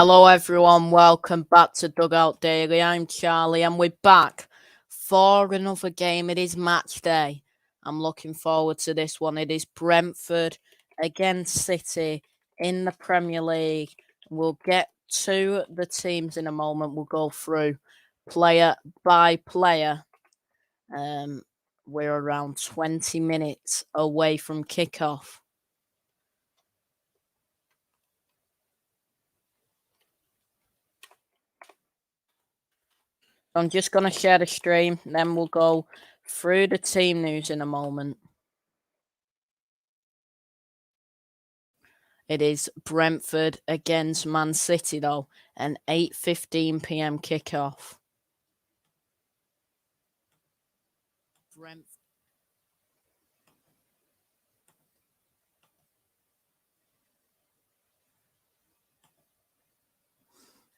Hello everyone, welcome back to Dugout Daily. I'm Charlie and we're back for another game. It is match day. I'm looking forward to this one. It is Brentford against City in the Premier League. We'll get to the teams in a moment. We'll go through player by player. We're around 20 minutes away from kickoff. I'm just going to share the stream, then we'll go through the team news in a moment. It is Brentford against Man City, though, an 8:15 p.m. kickoff.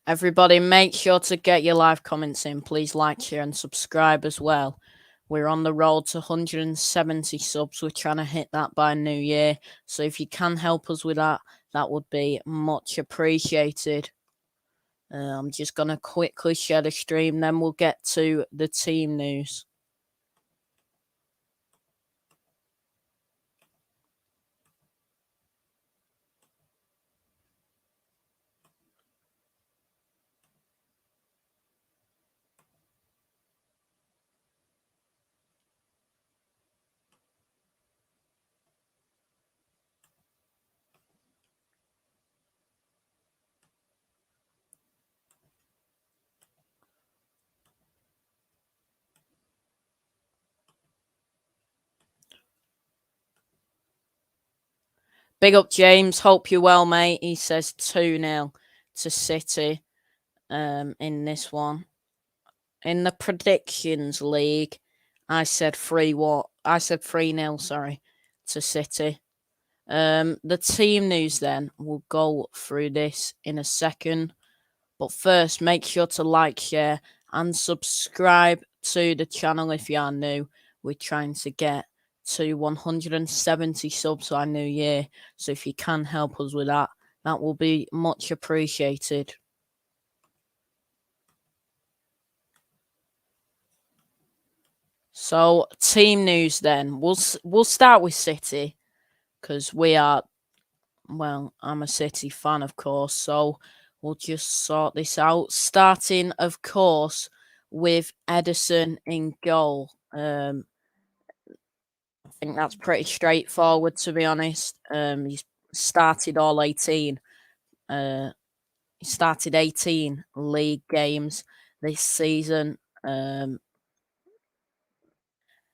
Everybody, make sure to get your live comments in. Please like, share, and subscribe as well. We're on the road to 170 subs. We're trying to hit that by New Year. So if you can help us with that, that would be much appreciated. I'm just going to quickly share the stream, then we'll get to the team news. Big up, James. Hope you're well, mate. He says 2-0 to City in this one. In the predictions league, I said 3-0, sorry, to City. The team news then, we'll go through this in a second. But first, make sure to like, share, and subscribe to the channel if you are new. We're trying to get to 170 subs by New Year. So if you can help us with that, that will be much appreciated. So team news then. We'll start with City because I'm a City fan, of course. So we'll just sort this out. Starting, of course, with Ederson in goal. I think that's pretty straightforward, to be honest. He's started all 18. He started 18 league games this season. In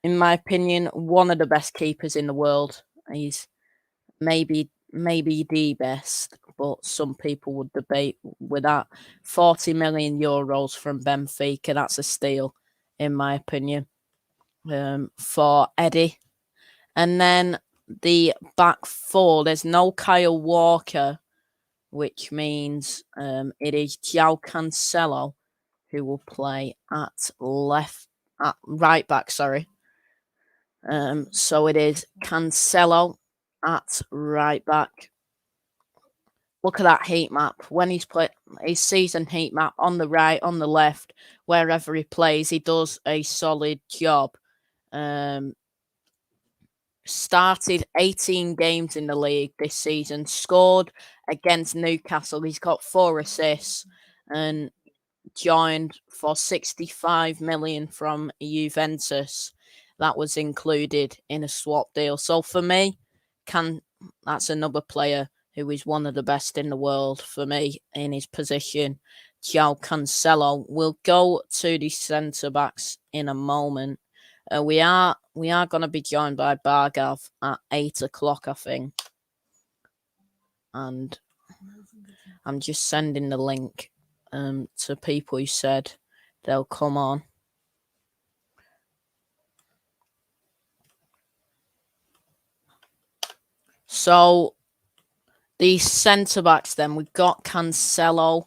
my opinion, one of the best keepers in the world. He's maybe the best, but some people would debate with that. 40 million euros from Benfica, that's a steal, in my opinion, for Eddie. And then the back four, there's no Kyle Walker, which means it is João Cancelo who will play at right back, sorry. So it is Cancelo at right back. Look at that heat map. When he's played his season heat map on the right, on the left, wherever he plays, he does a solid job. Started 18 games in the league this season, scored against Newcastle. He's got 4 assists and joined for 65 million from Juventus. That was included in a swap deal. So for me, that's another player who is one of the best in the world for me in his position. João Cancelo. We'll go to the centre backs in a moment. We are going to be joined by Bargav at 8 o'clock, I think. And I'm just sending the link to people who said they'll come on. So the centre backs then, we've got Cancelo,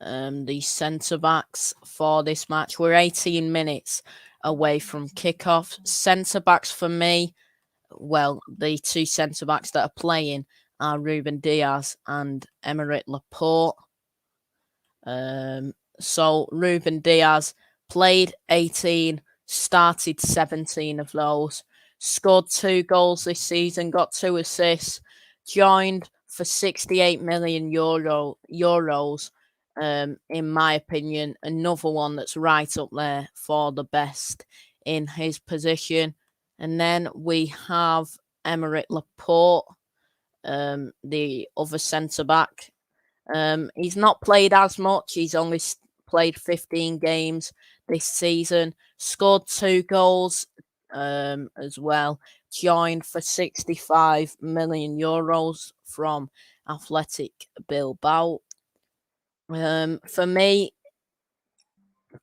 the centre backs for this match. We're 18 minutes away from kickoff. Centre backs for me, well, the 2 centre backs that are playing are Ruben Dias and Aymeric Laporte. So Ruben Diaz played 18, started 17 of those, scored 2 goals this season, got 2 assists, joined for 68 million euros. In my opinion, another one that's right up there for the best in his position. And then we have Aymeric Laporte, the other centre back. He's not played as much. He's only played 15 games this season. Scored 2 goals as well. Joined for 65 million euros from Athletic Bilbao. For me,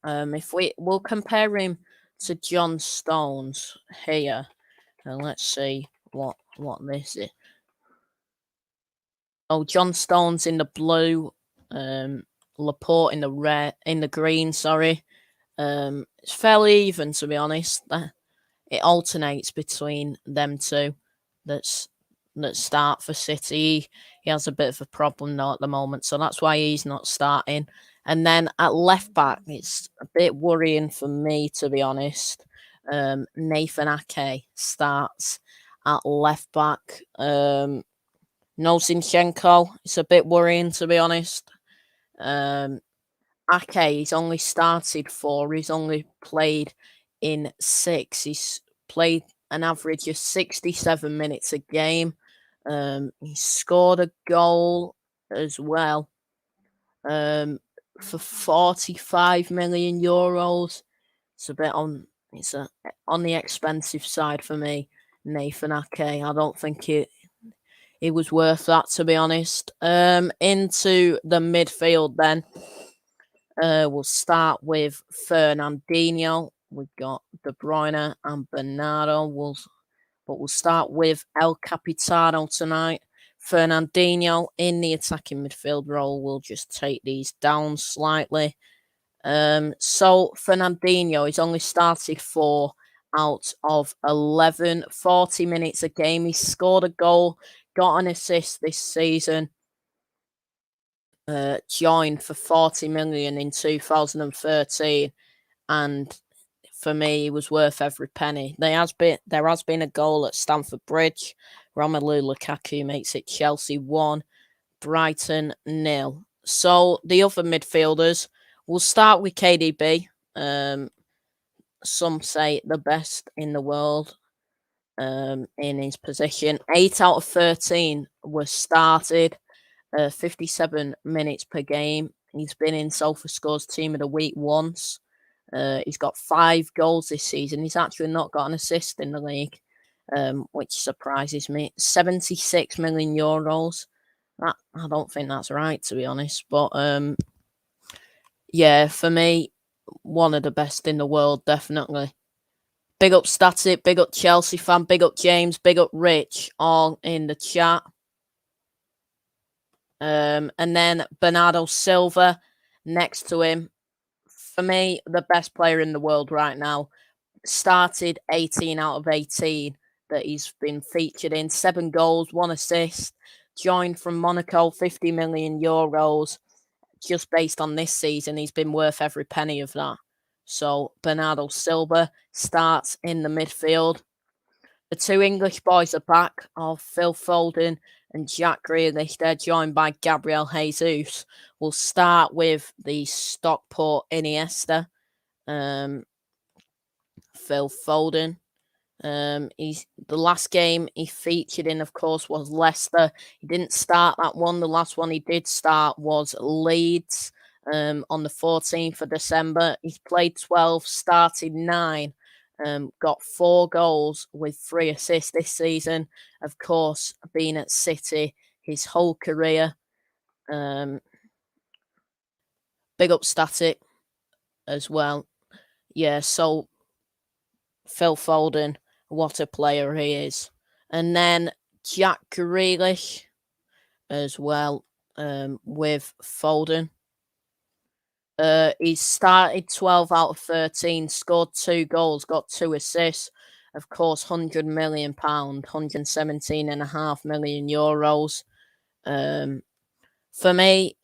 if we'll compare him to John Stones here, and let's see what this is. Oh, John Stones in the blue, Laporte in the green. Sorry, it's fairly even, to be honest. It alternates between them two. That start for City. He has a bit of a problem now at the moment, so that's why he's not starting. And then at left back, it's a bit worrying for me, to be honest. Nathan Ake starts at left back. No Zinchenko. It's a bit worrying, to be honest. Ake, he's only started 4. He's only played in 6. He's played an average of 67 minutes a game. He scored a goal as well for 45 million euros. It's a bit on the expensive side for me, Nathan Ake. I don't think it was worth that, to be honest. Into the midfield then. We'll start with Fernandinho. We've got De Bruyne and Bernardo. But we'll start with El Capitano tonight. Fernandinho in the attacking midfield role. We'll just take these down slightly. So Fernandinho, he's only started 4 out of 11, 40 minutes a game. He scored a goal, got an assist this season. Joined for 40 million in 2013, and for me, he was worth every penny. There has been a goal at Stamford Bridge. Romelu Lukaku makes it Chelsea 1, Brighton 0. So the other midfielders, we'll start with KDB. Some say the best in the world in his position. 8 out of 13 were started. 57 minutes per game. He's been in SofaScore's Team of the Week once. He's got 5 goals this season. He's actually not got an assist in the league, which surprises me. 76 million euros. I don't think that's right, to be honest. But yeah, for me, one of the best in the world, definitely. Big up Static, big up Chelsea fan, big up James, big up Rich, all in the chat. And then Bernardo Silva next to him. For me, the best player in the world right now. Started 18 out of 18 that he's been featured in. 7 goals, 1 assist. Joined from Monaco, 50 million euros. Just based on this season, he's been worth every penny of that. So Bernardo Silva starts in the midfield. The 2 English boys are back of Phil Foden and Jack Grealish. They're joined by Gabriel Jesus. We'll start with the Stockport Iniesta. Phil Foden. He's the last game he featured in, of course, was Leicester. He didn't start that one. The last one he did start was Leeds on the 14th of December. He's played 12, started 9. Got 4 goals with 3 assists this season. Of course, been at City his whole career. Big up Static as well. Yeah, so Phil Foden, what a player he is. And then Jack Grealish as well with Foden. He's started 12 out of 13, scored 2 goals, got 2 assists. Of course, £100 million, 117.5 million euros. For me,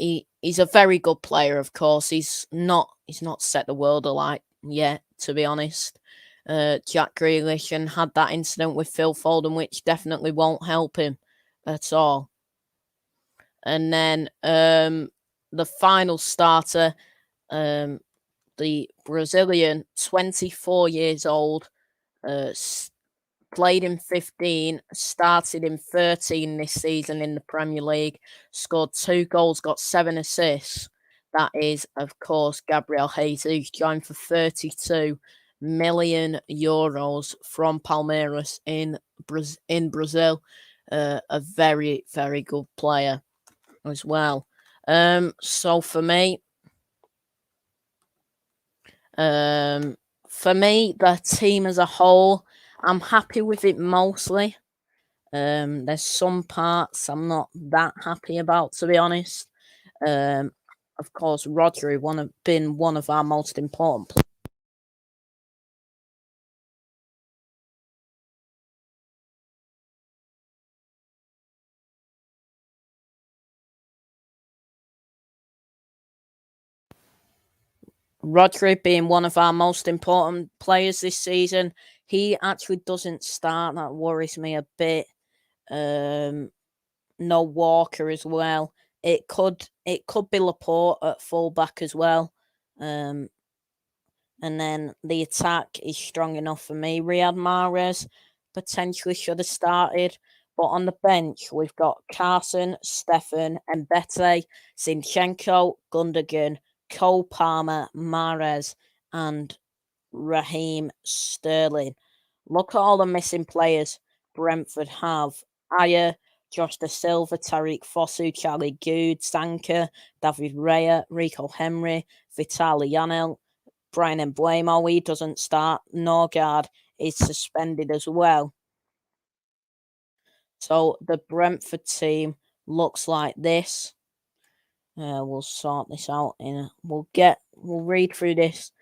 he's a very good player, of course. He's not set the world alight yet, to be honest. Jack Grealish and had that incident with Phil Foden, which definitely won't help him at all. And then the final starter, the Brazilian, 24 years old, played in 15, started in 13 this season in the Premier League, scored 2 goals, got 7 assists. That is, of course, Gabriel Jesus, joined for 32 million euros from Palmeiras in Brazil. A very, very good player as well. So for me, the team as a whole, I'm happy with it mostly. There's some parts I'm not that happy about, to be honest. Of course, Rodri been one of our most important players. Rodri being one of our most important players this season. He actually doesn't start. That worries me a bit. No Walker as well. It could be Laporte at fullback as well. And then the attack is strong enough for me. Riyad Mahrez potentially should have started. But on the bench, we've got Carson, Stefan, Mbete, Zinchenko, Gundogan, Cole Palmer, Mahrez, and Raheem Sterling. Look at all the missing players Brentford have. Ayer, Josh Da Silva, Tariq Fosu, Charlie Good, Sanka, David Raya, Rico Henry, Vitaly Janelt, Bryan Mbeumo. He doesn't start. Norgard is suspended as well. So the Brentford team looks like this. We'll sort this out we'll read through this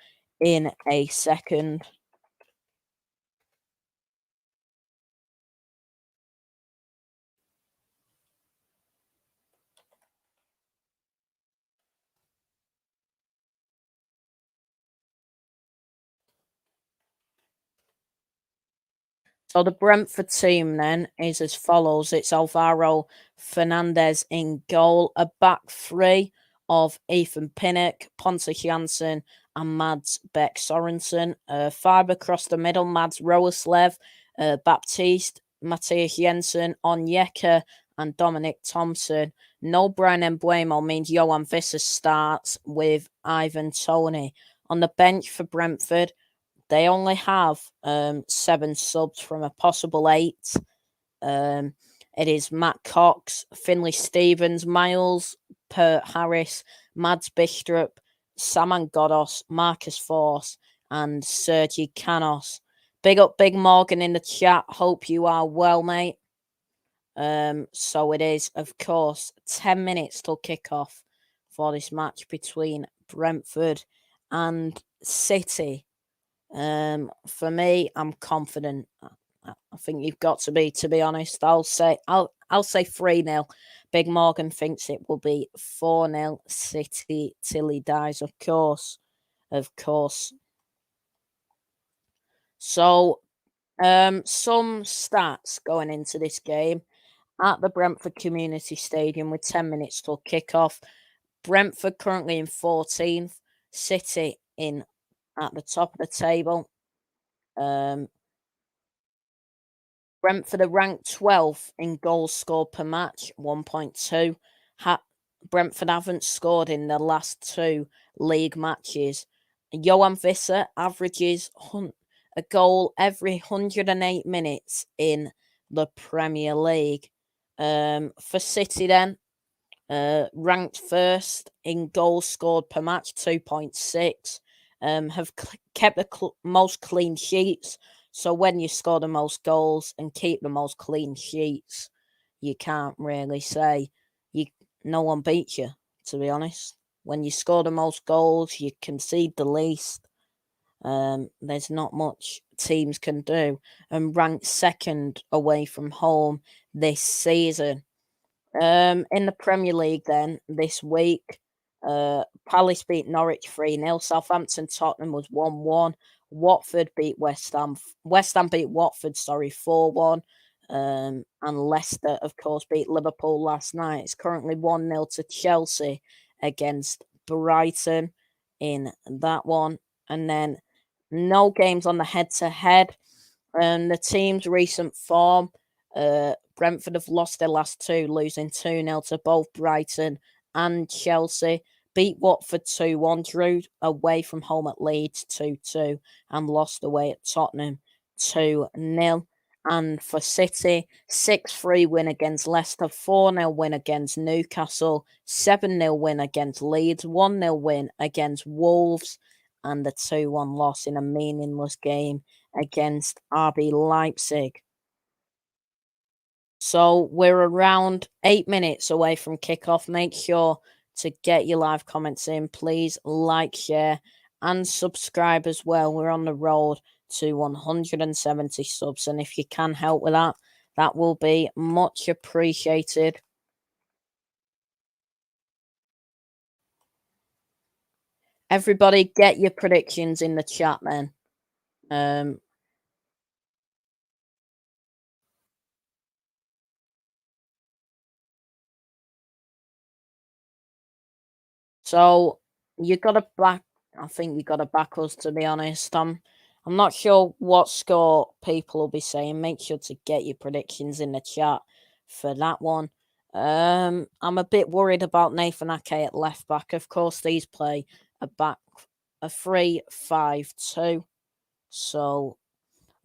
in a second. So the Brentford team then is as follows. It's Alvaro Fernandez in goal, a back three of Ethan Pinnock, Pontus Jansson, and Mads Beck Sorensen. Five across the middle, Mads Roerslev, Baptiste, Matthias Jensen, Onyeka, and Dominic Thompson. No Bryan Mbeumo means Johan Visser starts with Ivan Toney. On the bench for Brentford, they only have 7 subs from a possible 8. It is Matt Cox, Finlay Stevens, Miles, Pert Harris, Mads Bistrup, Saman Godos, Marcus Force, and Sergi Canos. Big up Big Morgan in the chat. Hope you are well, mate. So it is, of course, 10 minutes till kickoff for this match between Brentford and City. For me, I'm confident. I think you've got to be honest. I'll say 3-0. Big Morgan thinks it will be 4-0 City till he dies, of course. So, some stats going into this game at the Brentford Community Stadium with 10 minutes till kickoff. Brentford currently in 14th, City in at the top of the table. Brentford are ranked 12th in goals scored per match, 1.2. Brentford haven't scored in the last 2 league matches. Johan Visser averages a goal every 108 minutes in the Premier League. For City then, ranked first in goals scored per match, 2.6. Have kept the most clean sheets. So when you score the most goals and keep the most clean sheets, you can't really say no one beats you, to be honest. When you score the most goals, you concede the least. There's not much teams can do. And ranked second away from home this season. In the Premier League then, this week, Palace beat Norwich 3-0. Southampton Tottenham was 1-1. Watford beat West Ham. West Ham beat Watford, 4-1. And Leicester, of course, beat Liverpool last night. It's currently 1-0 to Chelsea against Brighton in that one. And then no games on the head-to-head. And the team's recent form, Brentford have lost their last two, losing 2-0 to both Brighton and Chelsea. Beat Watford 2-1, drew away from home at Leeds 2-2, and lost away at Tottenham 2-0. And for City, 6-3 win against Leicester, 4-0 win against Newcastle, 7-0 win against Leeds, 1-0 win against Wolves, and the 2-1 loss in a meaningless game against RB Leipzig. So we're around 8 minutes away from kickoff. Make sure to get your live comments in. Please like, share, and subscribe as well. We're on the road to 170 subs, and if you can help with that, that will be much appreciated. Everybody, get your predictions in the chat, then. So you got to back. I think you got to back us. To be honest, I'm not sure what score people will be saying. Make sure to get your predictions in the chat for that one. I'm a bit worried about Nathan Ake at left back. Of course, these play a 3-5-2. So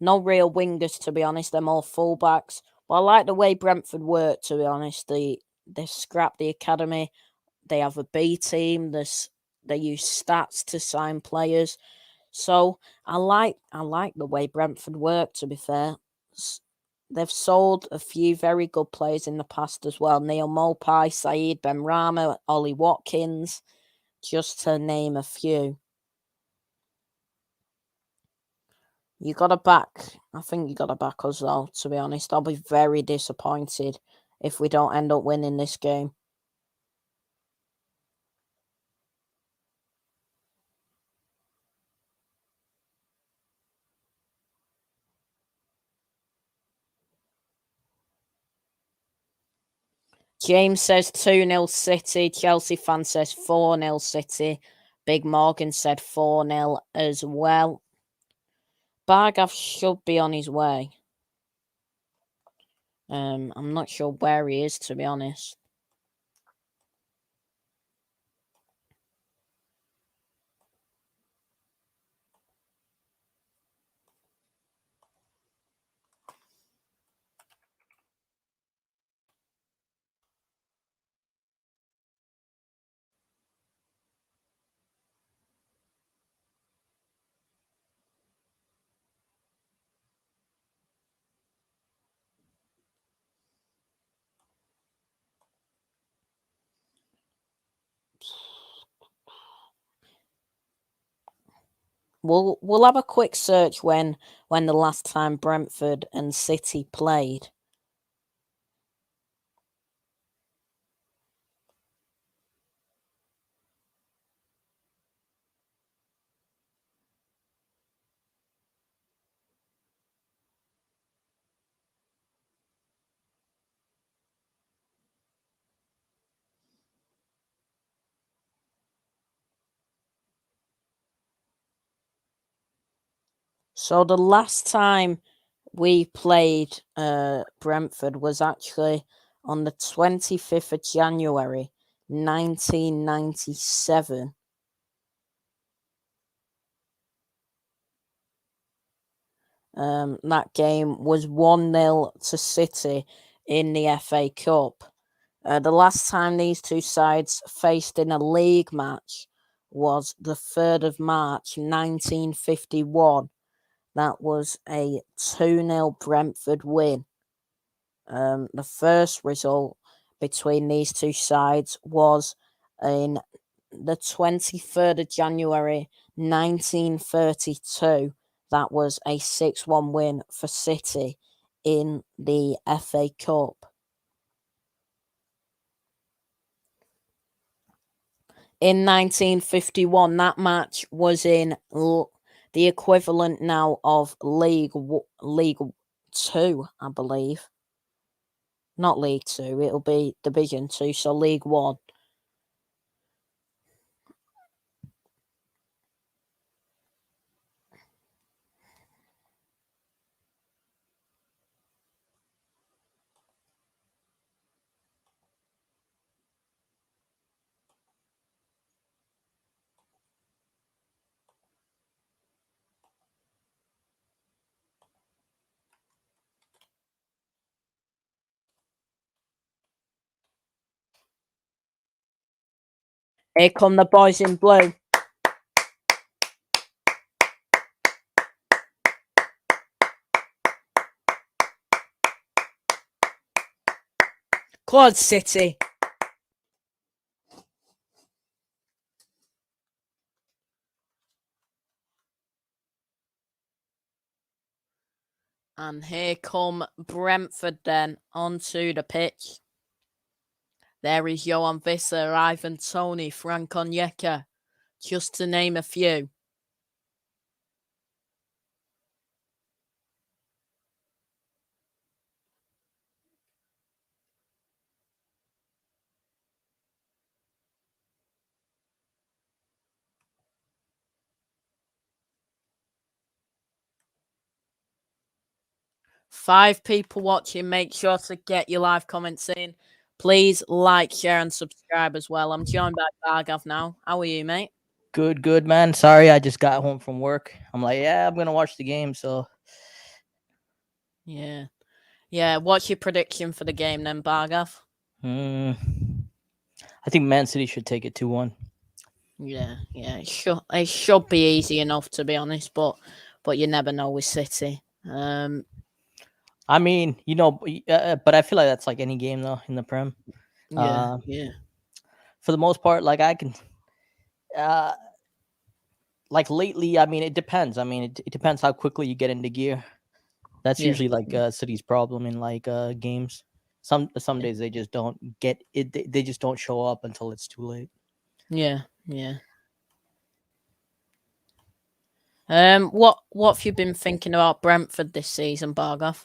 no real wingers, to be honest. They're more fullbacks. But I like the way Brentford work. To be honest, they scrap the academy. They have a B team. They use stats to sign players. So I like the way Brentford work, to be fair. They've sold a few very good players in the past as well. Neal, Maupay, Saeed Benrahma, Ollie Watkins, just to name a few. You got to back. I think you got to back us, though, to be honest. I'll be very disappointed if we don't end up winning this game. James says 2-0 City. Chelsea fan says 4-0 City. Big Morgan said 4-0 as well. Bargav should be on his way. I'm not sure where he is, to be honest. We'll have a quick search when the last time Brentford and City played. So the last time we played Brentford was actually on the 25th of January, 1997. That game was 1-0 to City in the FA Cup. The last time these two sides faced in a league match was the 3rd of March, 1951. That was a 2-0 Brentford win. The first result between these two sides was in the 23rd of January, 1932. That was a 6-1 win for City in the FA Cup. in 1951. That match was in the equivalent now of League 2, I believe. Not League 2, it'll be Division 2, so League 1. Here come the boys in blue. Quad City. And here come Brentford then onto the pitch. There is Johan Visser, Ivan Toney, Frank Onyeka, just to name a few. Five people watching. Make sure to get your live comments in. Please like, share, and subscribe as well. I'm joined by Bargav now. How are you, mate? Good, man. Sorry, I just got home from work. I'm like, yeah, I'm gonna watch the game. So, yeah. What's your prediction for the game then, Bargav? I think Man City should take it 2-1. Yeah. It should be easy enough, to be honest, but you never know with City. I mean, but I feel like that's like any game though in the Prem. Yeah. For the most part, like I can, like lately, I mean, it depends. I mean, it depends how quickly you get into gear. That's usually like City's problem in like games. Some days they just don't get it. They just don't show up until it's too late. Yeah. What have you been thinking about Brentford this season, Bargav?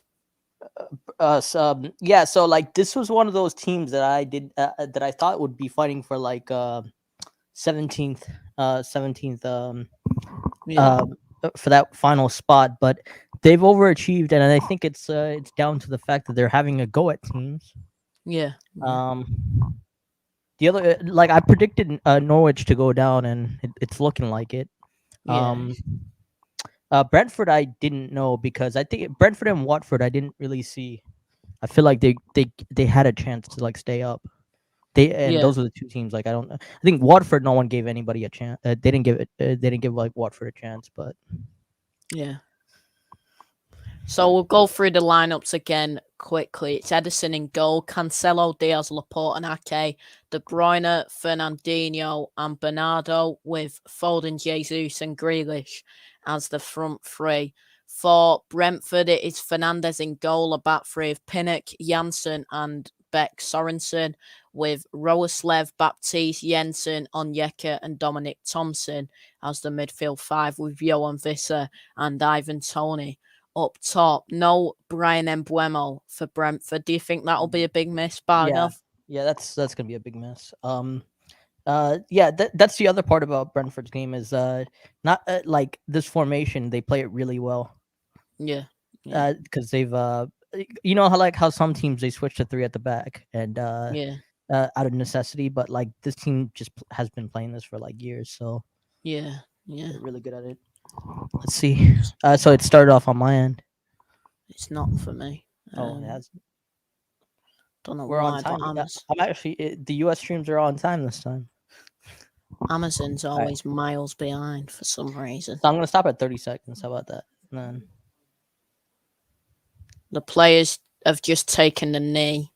So like this was one of those teams that I thought would be fighting for like 17th for that final spot, but they've overachieved, and I think it's down to the fact that they're having a go at teams. Yeah. The other, like I predicted Norwich to go down, and it's looking like it. Brentford I didn't know, because I think Brentford and Watford I didn't really see. I feel like they had a chance to like stay up. Those are the two teams. Like I don't. I think Watford, no one gave anybody a chance. They didn't give it. They didn't give like Watford a chance. But so we'll go through the lineups again quickly. It's Edison in goal, Cancelo, Diaz, Laporte, and Ake, De Bruyne, Fernandinho, and Bernardo, with Foden, Jesus, and Grealish as the front three. For Brentford, it is Fernandes in goal, a back three of Pinnock, Janssen, and Beck Sorensen, with Roerslev, Baptiste, Jensen, Onyeka, and Dominic Thompson as the midfield five, with Johan Visser and Ivan Toney up top. No Bryan Mbeumo for Brentford. Do you think that'll be a big miss, Bargav? Yeah, that's gonna be a big miss. That's the other part about Brentford's game is not like this formation. They play it really well. Because they've you know how some teams they switch to three at the back and out of necessity, but like this team just has been playing this for like years, so they're really good at it. Let's see. So it started off on my end. It's not for me. Oh, it has. Don't know We're why, on time. but I'm actually the US streams are on time this time. Amazon's always miles behind for some reason. So I'm gonna stop at 30 seconds. How about that? And then the players have just taken the knee.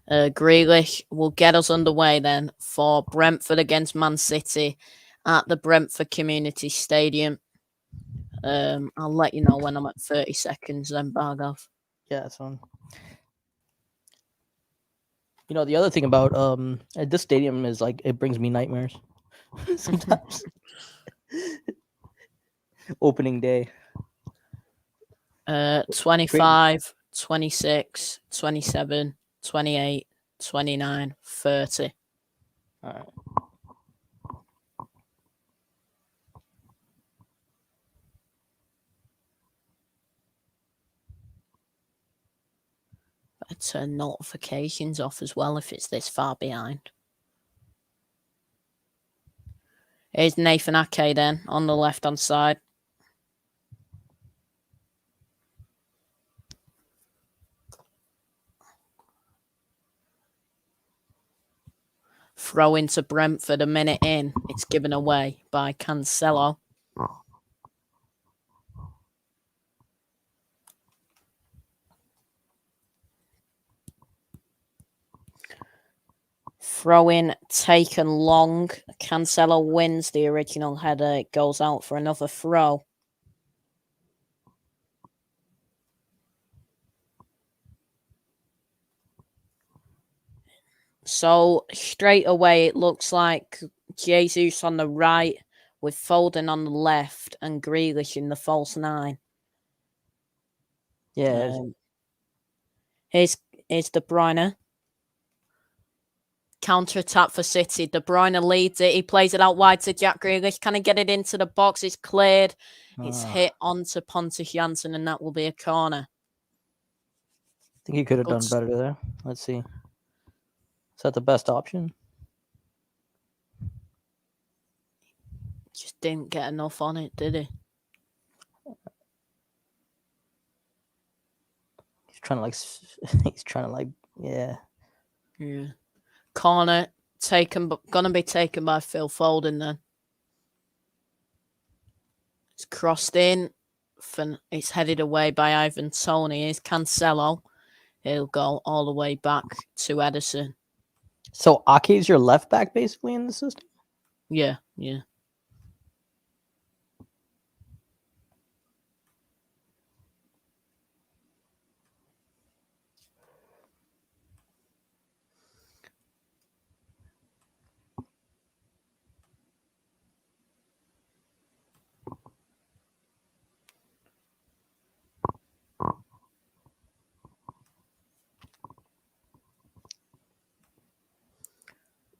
Grealish will get us underway then for Brentford against Man City at the Brentford Community Stadium. I'll let you know when I'm at 30 seconds then, Bargav. Yeah, that's fine. You know, the other thing about this stadium is like it brings me nightmares. sometimes. Opening day. 25, 26, 27, 28, 29, 30. All right. Better turn notifications off as well if it's this far behind. Here's Nathan Ake then on the left-hand side. Throw into Brentford a minute in. It's given away by Cancelo. Throw in taken long. Cancelo wins the original header. It goes out for another throw. So straight away, it looks like Jesus on the right with Foden on the left and Grealish in the false nine. Yeah. Here's De Bruyne. Counter-attack for City. De Bruyne leads it. He plays it out wide to Jack Grealish. Can he get it into the box? It's cleared. It's hit onto Pontus Jansson, and that will be a corner. I think he could have done better there. Let's see. Is that the best option? Just didn't get enough on it, did he? He's trying to like, yeah. Yeah. Corner gonna be taken by Phil Foden then. It's crossed in. It's headed away by Ivan Toney. Here's Cancelo. He'll go all the way back to Edison. So Ake is your left back basically in the system? Yeah.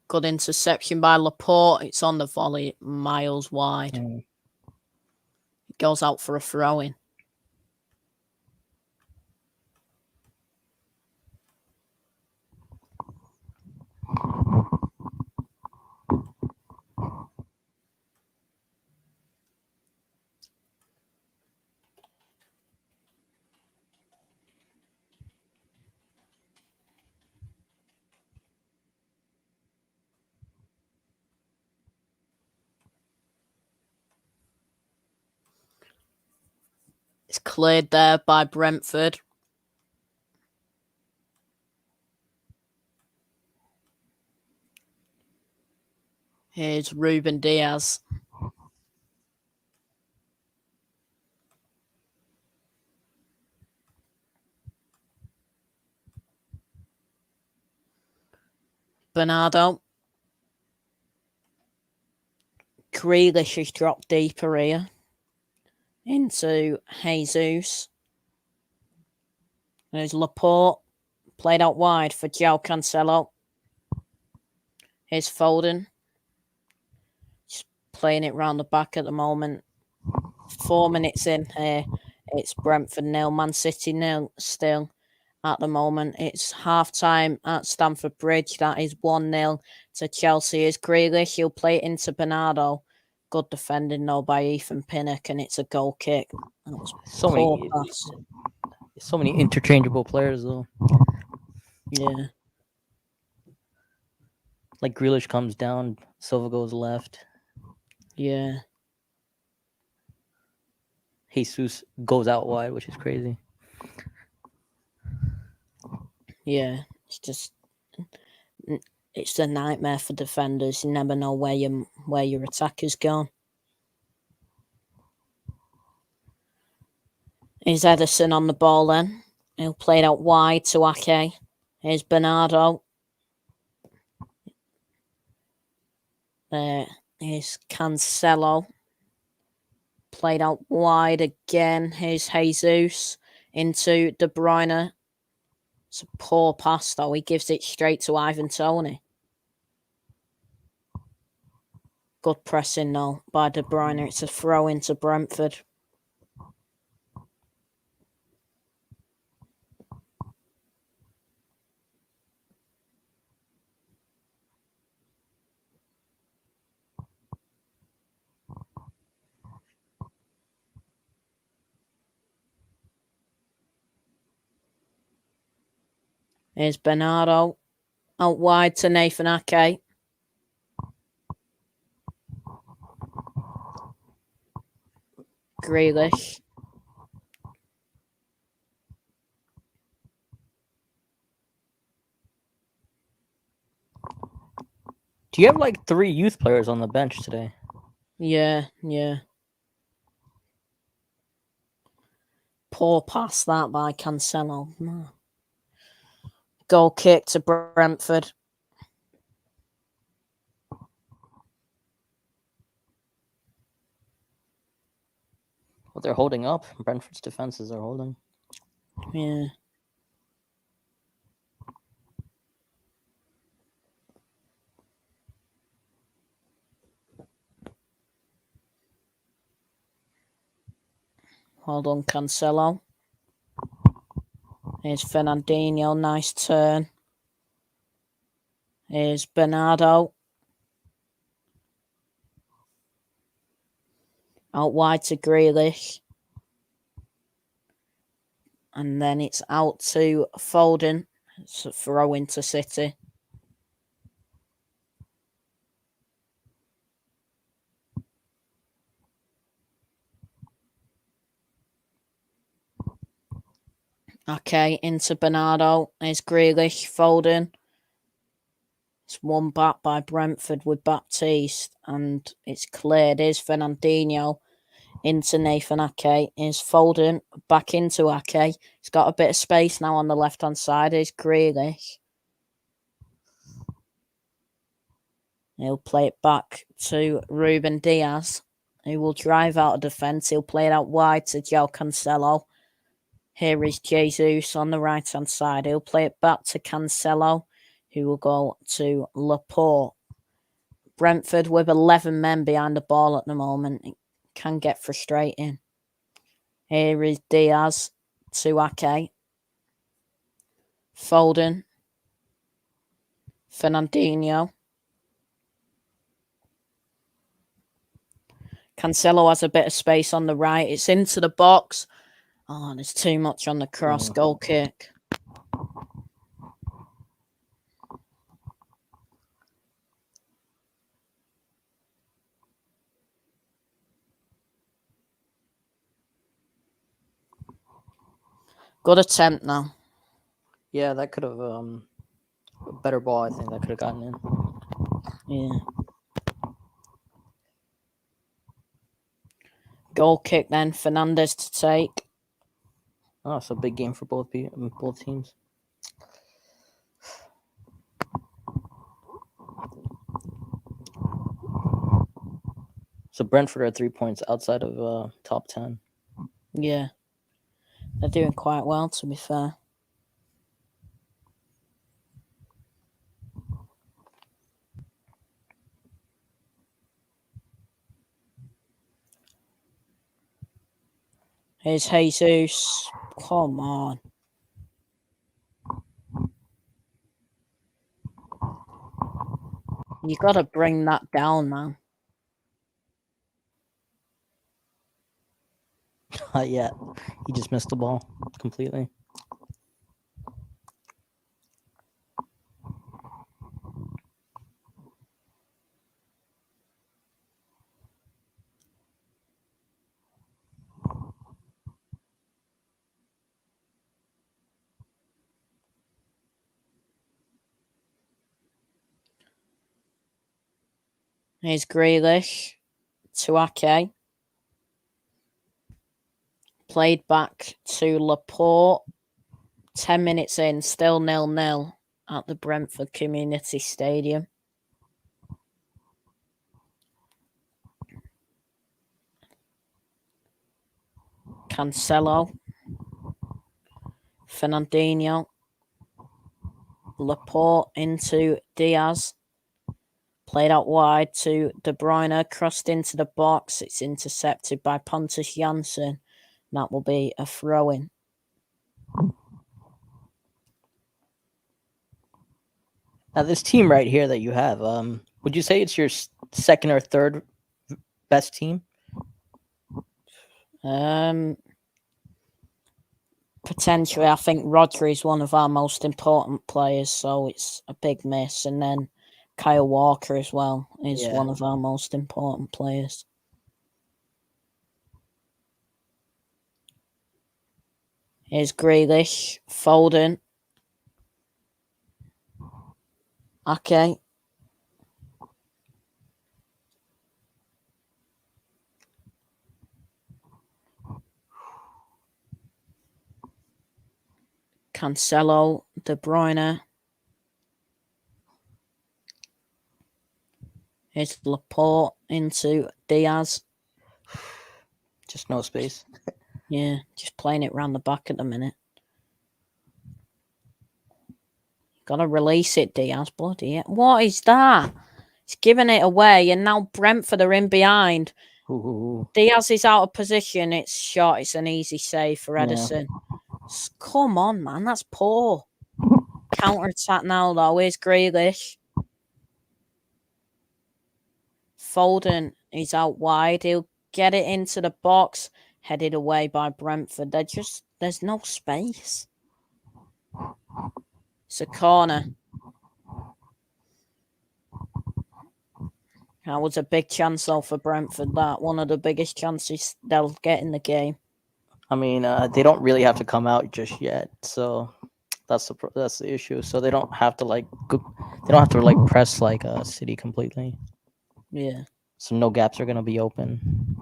Good interception by Laporte. It's on the volley, miles wide. It goes out for a throw-in. It's cleared there by Brentford. Here's Ruben Diaz. Bernardo. Grealish has dropped deeper here into Jesus. There's Laporte. Played out wide for João Cancelo. Here's Foden. Just playing it round the back at the moment. 4 minutes in here. It's Brentford 0, Man City 0 still at the moment. It's half-time at Stamford Bridge. That is 1-0 to Chelsea. Here's Grealish. He'll play it into Bernardo. Good defending, though, by Ethan Pinnock, and it's a goal kick. That was so many interchangeable players, though. Yeah. Like Grealish comes down, Silva goes left. Yeah. Jesus goes out wide, which is crazy. Yeah, it's a nightmare for defenders. You never know where your attacker's gone. Here's Edison on the ball then. He'll play it out wide to Ake. Here's Bernardo. There. Here's Cancelo. Played out wide again. Here's Jesus into De Bruyne. It's a poor pass, though. He gives it straight to Ivan Toney. Good pressing now by De Bruyne. It's a throw into Brentford. Here's Bernardo. Out wide to Nathan Ake. Grealish. Do you have like 3 youth players on the bench today? Yeah. Poor pass that by Cancelo. Goal kick to Brentford. Well, they're holding up. Brentford's defenses are holding. Yeah. Hold on, Cancelo. Here's Fernandinho. Nice turn. Here's Bernardo. Out wide to Grealish. And then it's out to Foden. It's a throw into City. Okay, into Bernardo. There's Grealish, Foden. It's won back by Brentford with Baptiste. And it's cleared. Here's Fernandinho. Into Nathan Ake. Here's Foden. Back into Ake. He's got a bit of space now on the left-hand side. Here's Grealish. He'll play it back to Ruben Diaz, who will drive out of defence. He'll play it out wide to João Cancelo. Here is Jesus on the right-hand side. He'll play it back to Cancelo, who will go to Laporte. Brentford with 11 men behind the ball at the moment. It can get frustrating. Here is Diaz to Ake. Foden. Fernandinho. Cancelo has a bit of space on the right. It's into the box. Oh, there's too much on the cross. Goal kick. Good attempt now. Yeah, that could have a better ball. I think that could have gotten in. Yeah. Goal kick then. Fernandes to take. Oh, it's a big game for both teams. So Brentford are 3 points outside of top 10. Yeah. They're doing quite well, to be fair. Here's Jesus. Come on. You got to bring that down, man. Yeah, he just missed the ball completely. Here's Grealish to Ake. Played back to Laporte. 10 minutes in, still 0-0 at the Brentford Community Stadium. Cancelo. Fernandinho. Laporte into Diaz. Played out wide to De Bruyne. Crossed into the box. It's intercepted by Pontus Jansson. That will be a throw-in. Now, this team right here that you have, would you say it's your second or third best team? Potentially, I think Rodri is one of our most important players, so it's a big miss. And then Kyle Walker as well is one of our most important players. Here's Grealish, Foden. Okay. Cancelo, De Bruyne. Here's Laporte into Diaz. Just no space. Yeah, just playing it round the back at the minute. Gotta release it, Diaz. Bloody hell. What is that? He's giving it away, and now Brentford are in behind. Ooh. Diaz is out of position. It's shot. It's an easy save for Ederson. Yeah. Come on, man. That's poor. Counter-attack now, though. Here's Grealish. Foden is out wide. He'll get it into the box. Headed away by Brentford. There's no space. It's a corner. That was a big chance, though, for Brentford. That one of the biggest chances they'll get in the game. I mean, they don't really have to come out just yet, so that's the issue. So they don't have to press City completely. Yeah. So no gaps are gonna be open.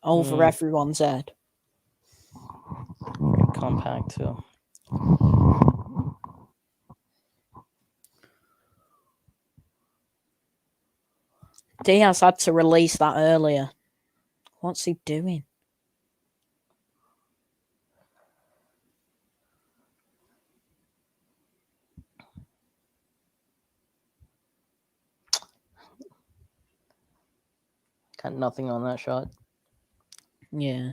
Over everyone's head. Very compact too. Diaz had to release that earlier. What's he doing? Got nothing on that shot. Yeah.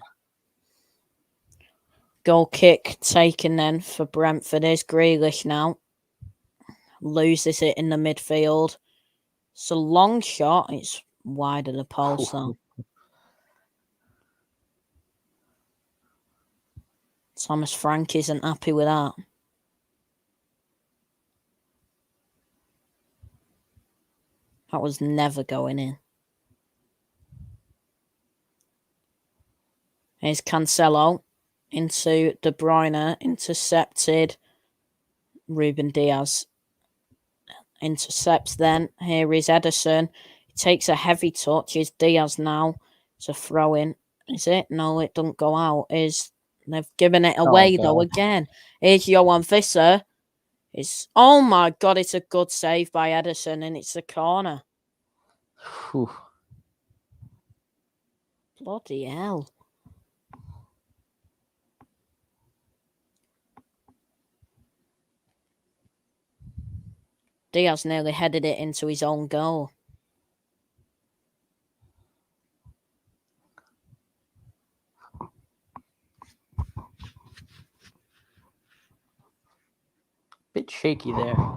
Goal kick taken then for Brentford. There's Grealish now. Loses it in the midfield. It's a long shot. It's wide of the post though. Thomas Frank isn't happy with that. That was never going in. Here's Cancelo into De Bruyne, intercepted. Ruben Diaz intercepts then. Here is Ederson. He takes a heavy touch. Here's Diaz now. It's a throw-in. Is it? No, it doesn't go out. They've given it away though again. Here's Johan Visser. Oh my God, it's a good save by Ederson and it's a corner. Whew. Bloody hell. Diaz nearly headed it into his own goal. Bit shaky there.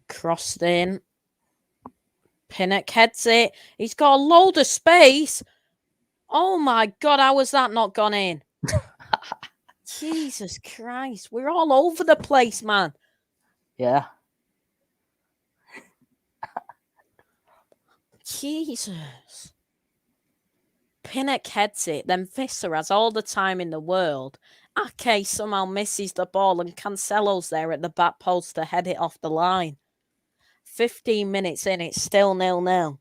Crossed in. Pinnock heads it. He's got a load of space. Oh my God, how has that not gone in? Jesus Christ. We're all over the place, man. Yeah. Jesus. Pinnock heads it. Then Visser has all the time in the world. Ake somehow misses the ball and Cancelo's there at the back post to head it off the line. 15 minutes in, it's still 0-0.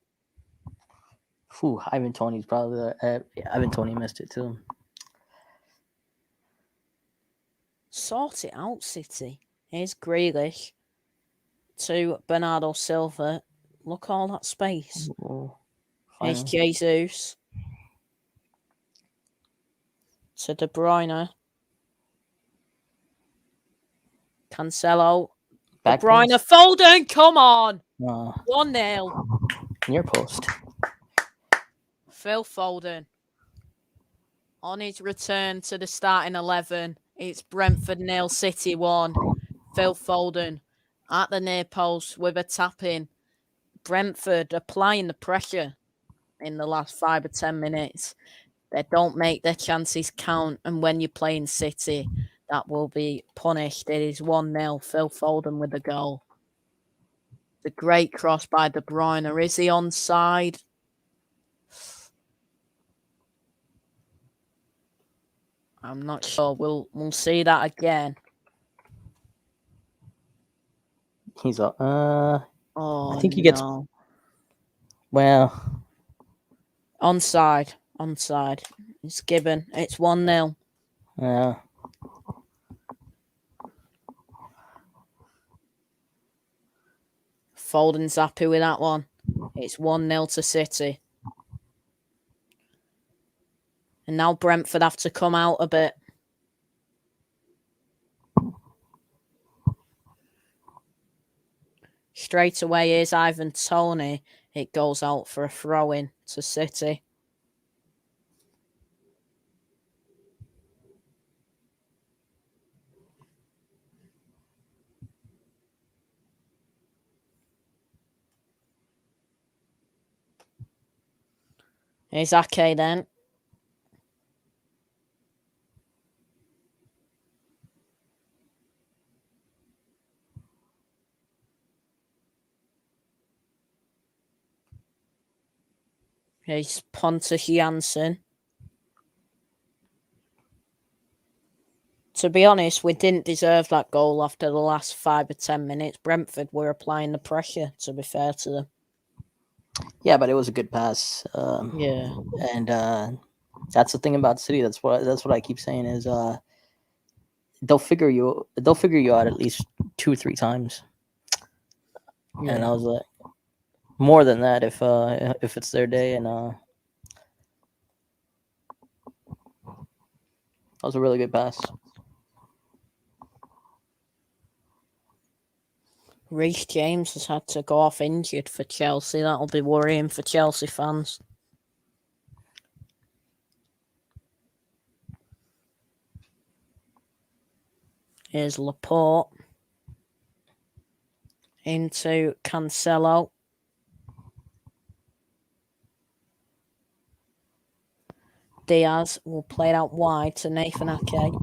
Ivan Toney's probably Ivan Toney missed it too. Sort it out, City. Here's Grealish to Bernardo Silva. Look, all that space. Here's Jesus to De Bruyne. Cancelo. De Bruyne. Foden, come on. 1-0. Near post. Phil Foden. On his return to the starting 11, it's Brentford 0, City 1. Phil Foden at the near post with a tap-in. Brentford applying the pressure in the last 5 or 10 minutes. They don't make their chances count, and when you're playing City, that will be punished. It is 1-0, Phil Foden with the goal. The great cross by De Bruyne. Is he onside? I'm not sure. We'll see that again. He's I think he gets. Well, onside. It's given. It's 1-0. Yeah. Foden's happy with that one. It's 1-0 to City. And now Brentford have to come out a bit. Straight away, here's Ivan Toney. It goes out for a throw-in to City. Here's Ake then. Here's Pontus Jansson. To be honest, we didn't deserve that goal after the last 5 or 10 minutes. Brentford were applying the pressure, to be fair to them. Yeah, but it was a good pass. Yeah. And that's the thing about City. That's what I keep saying is they'll figure you out at least 2-3 times. Yeah. And I was like, more than that if it's their day. And that was a really good pass. Reece James has had to go off injured for Chelsea. That'll be worrying for Chelsea fans. Here's Laporte. Into Cancelo. Diaz will play it out wide to Nathan Ake.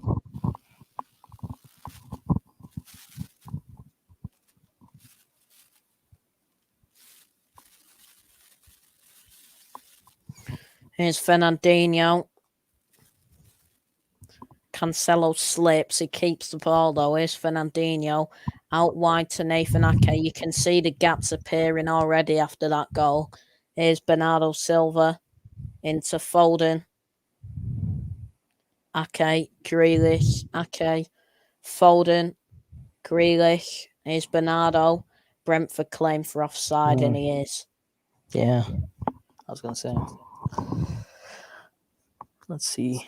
Here's Fernandinho. Cancelo slips. He keeps the ball, though. Here's Fernandinho. Out wide to Nathan Ake. You can see the gaps appearing already after that goal. Here's Bernardo Silva. Into Foden. Ake. Grealish. Ake. Foden. Grealish. Here's Bernardo. Brentford claim for offside, and he is. Yeah. I was going to say. Let's see.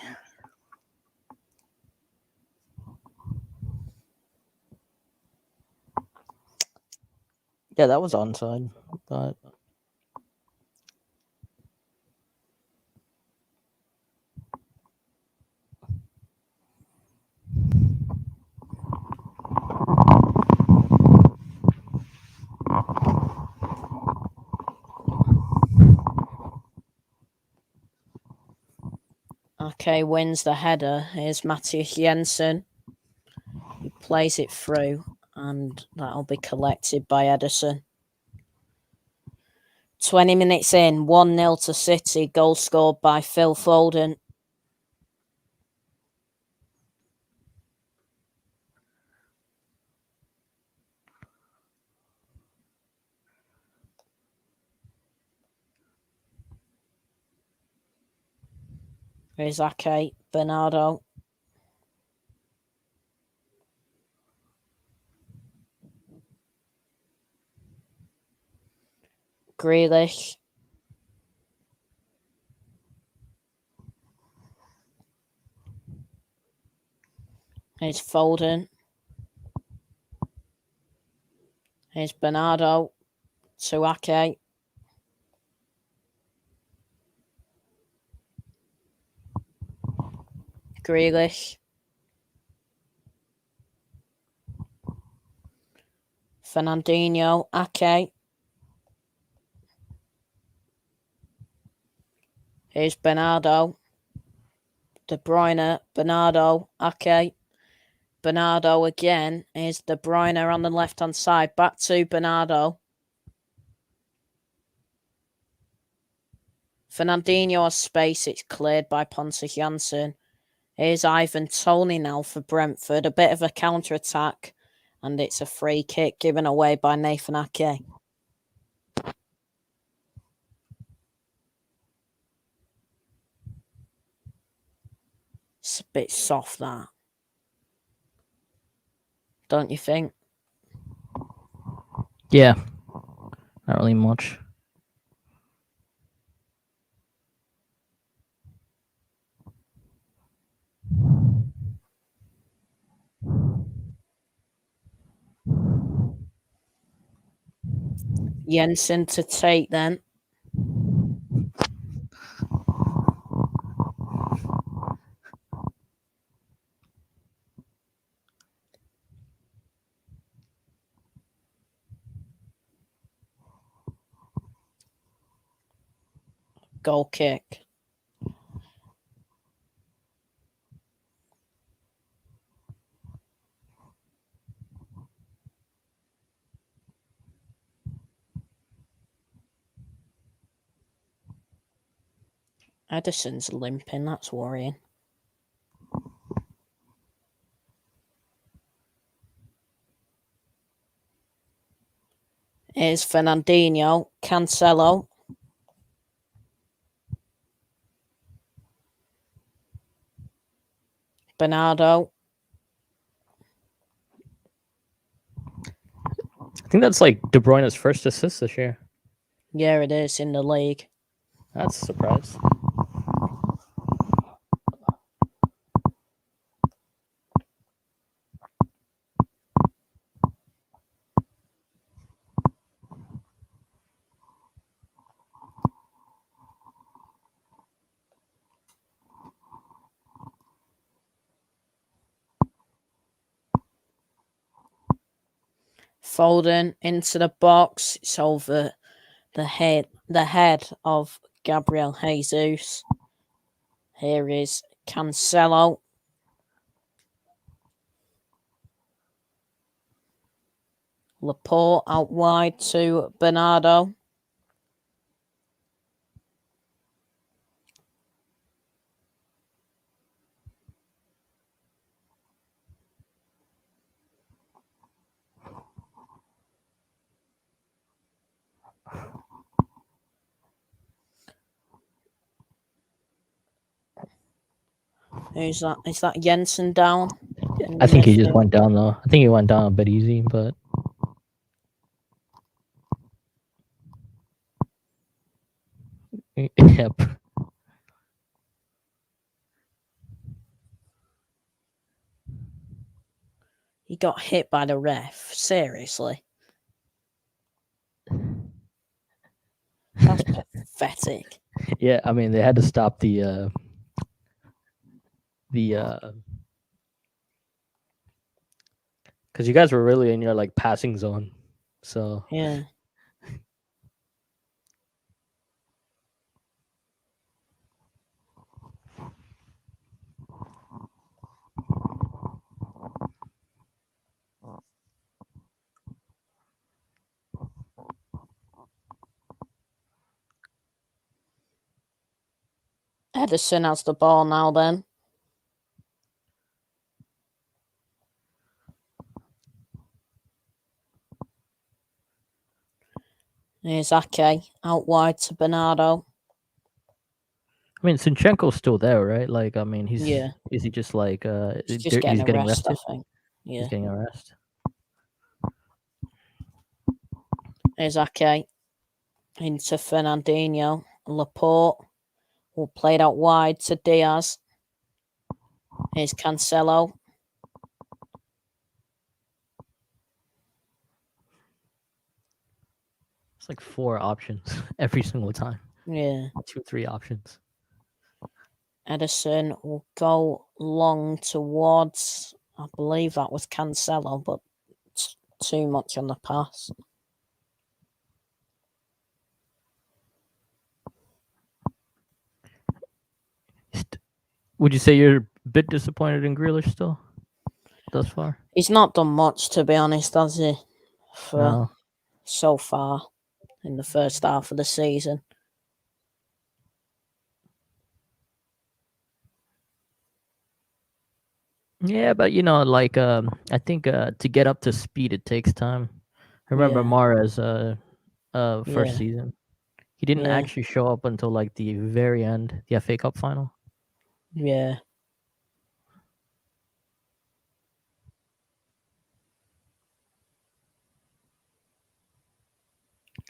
Yeah, that was onside. But Okay, wins the header. Here's Matthias Jensen. He plays it through, and that'll be collected by Ederson. 20 minutes in, 1-0 to City. Goal scored by Phil Foden. Here's Ake, Bernardo. Grealish. Here's Foden. Here's Bernardo to Ake. Grealish. Fernandinho, Ake. Here's Bernardo. De Bruyne, Bernardo, Ake. Bernardo again. Here's De Bruyne on the left-hand side. Back to Bernardo. Fernandinho has space. It's cleared by Pontus Jansson. Here's Ivan Toney now for Brentford. A bit of a counter-attack. And it's a free kick given away by Nathan Ake. It's a bit soft, that. Don't you think? Yeah. Not really much. Jensen to take then. Goal kick. Edison's limping, that's worrying. Here's Fernandinho, Cancelo. Bernardo. I think that's like De Bruyne's first assist this year. Yeah, it is in the league. That's a surprise. Foden into the box. It's over the head of Gabriel Jesus. Here is Cancelo. Laporte out wide to Bernardo. Who's that? Is that Jensen down? I think he just went down, though. I think he went down a bit easy, but... Yep. He got hit by the ref. Seriously. That's pathetic. Yeah, I mean, they had to stop the because you guys were really in your like passing zone, so yeah. Edison has the ball now then. Here's Ake out wide to Bernardo. I mean, Zinchenko's still there, right? Like, I mean, is he just like He's just getting he's a getting rest, rested? I think. Yeah. He's getting a rest. Here's Ake into Fernandinho. Laporte will play it out wide to Diaz. Here's Cancelo. It's like 4 options every single time. Yeah. 2-3 options. Edison will go long towards, I believe that was Cancelo, but too much on the pass. Would you say you're a bit disappointed in Grealish still, thus far? He's not done much, to be honest, has he? No. So far in the first half of the season. Yeah, but like I think to get up to speed it takes time. I remember Mahrez first season. He didn't actually show up until like the very end, the FA Cup final. Yeah.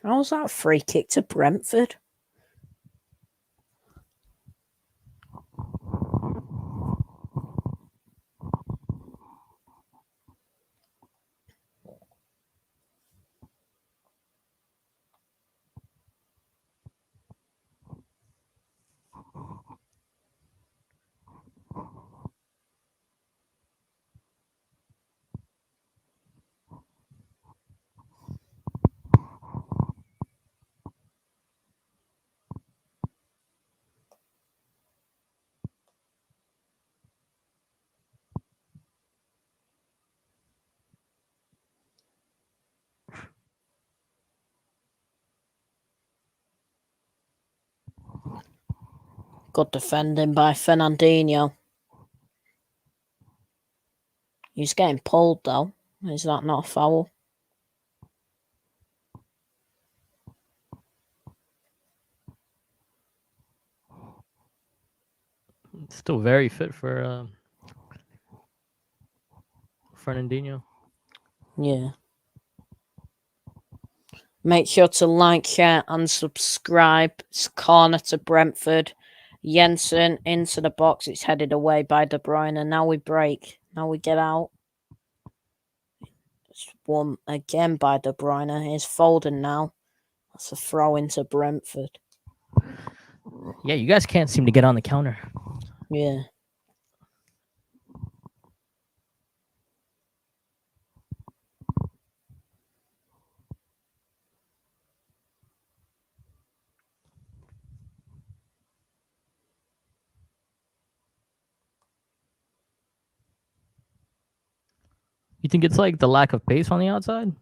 How was that free kick to Brentford? Good defending by Fernandinho. He's getting pulled though. Is that not a foul? Still very fit for Fernandinho. Yeah. Make sure to like, share, and subscribe. It's corner to Brentford. Jensen into the box. It's headed away by De Bruyne. And now we break. Now we get out. It's won again by De Bruyne. Here's Foden now. That's a throw into Brentford. Yeah, you guys can't seem to get on the counter. Yeah. You think it's like the lack of pace on the outside?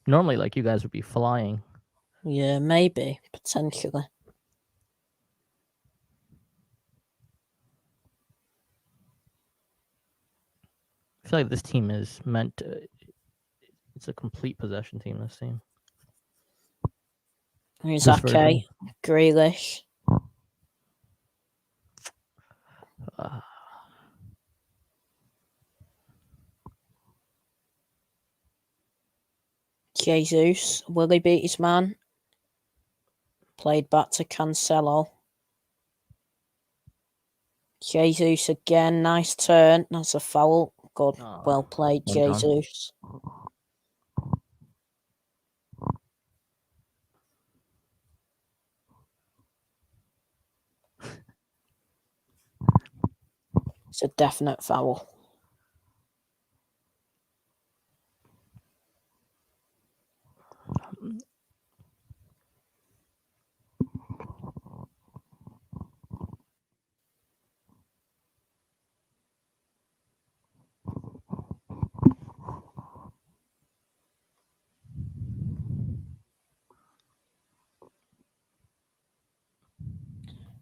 Normally, like you guys would be flying. Yeah, maybe. Potentially. I feel like this team is meant to... It's a complete possession team, this team. Here's Ake. Grealish. Jesus. Will he beat his man? Played back to Cancelo. Jesus again. Nice turn. That's a foul. Good. Well played, Jesus. It's a definite foul.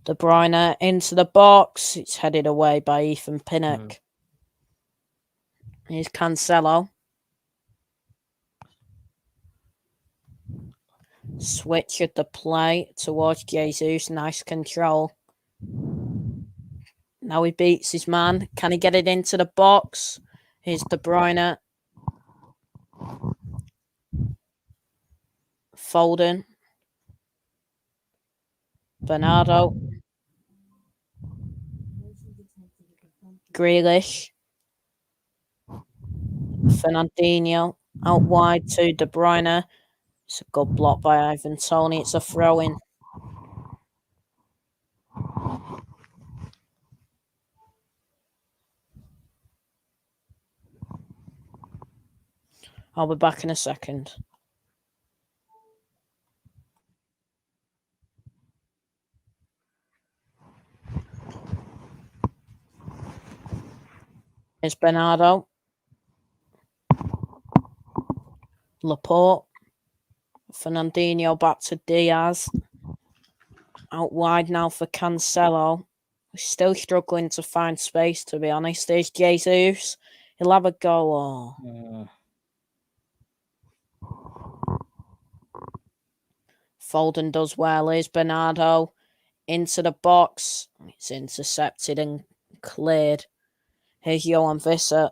De Bruyne into the box. It's headed away by Ethan Pinnock. Here's Cancelo. Switch at the play towards Jesus. Nice control. Now he beats his man. Can he get it into the box? Here's De Bruyne. Foden. Bernardo. Grealish. Fernandinho. Out wide to De Bruyne. It's a good block by Ivan Toney. It's a throw-in. I'll be back in a second. Here's Bernardo. Laporte. Fernandinho back to Diaz. Out wide now for Cancelo. He's still struggling to find space, to be honest. There's Jesus. He'll have a go. Foden does well. Here's Bernardo. Into the box. It's intercepted and cleared. Here's Johan Visser.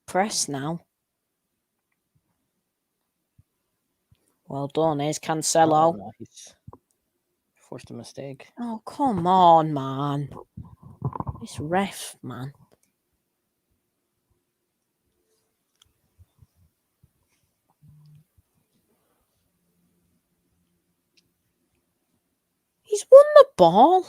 Press now. Well done. Here's Cancelo. Oh, nice. Forced a mistake. Oh, come on, man. This ref, man. He's won the ball.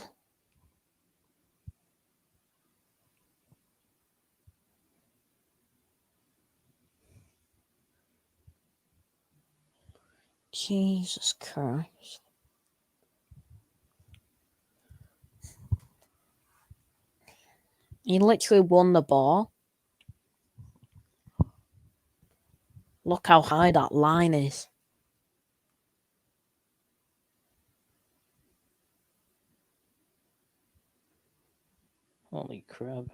Jesus Christ. He literally won the ball. Look how high that line is. Holy crap.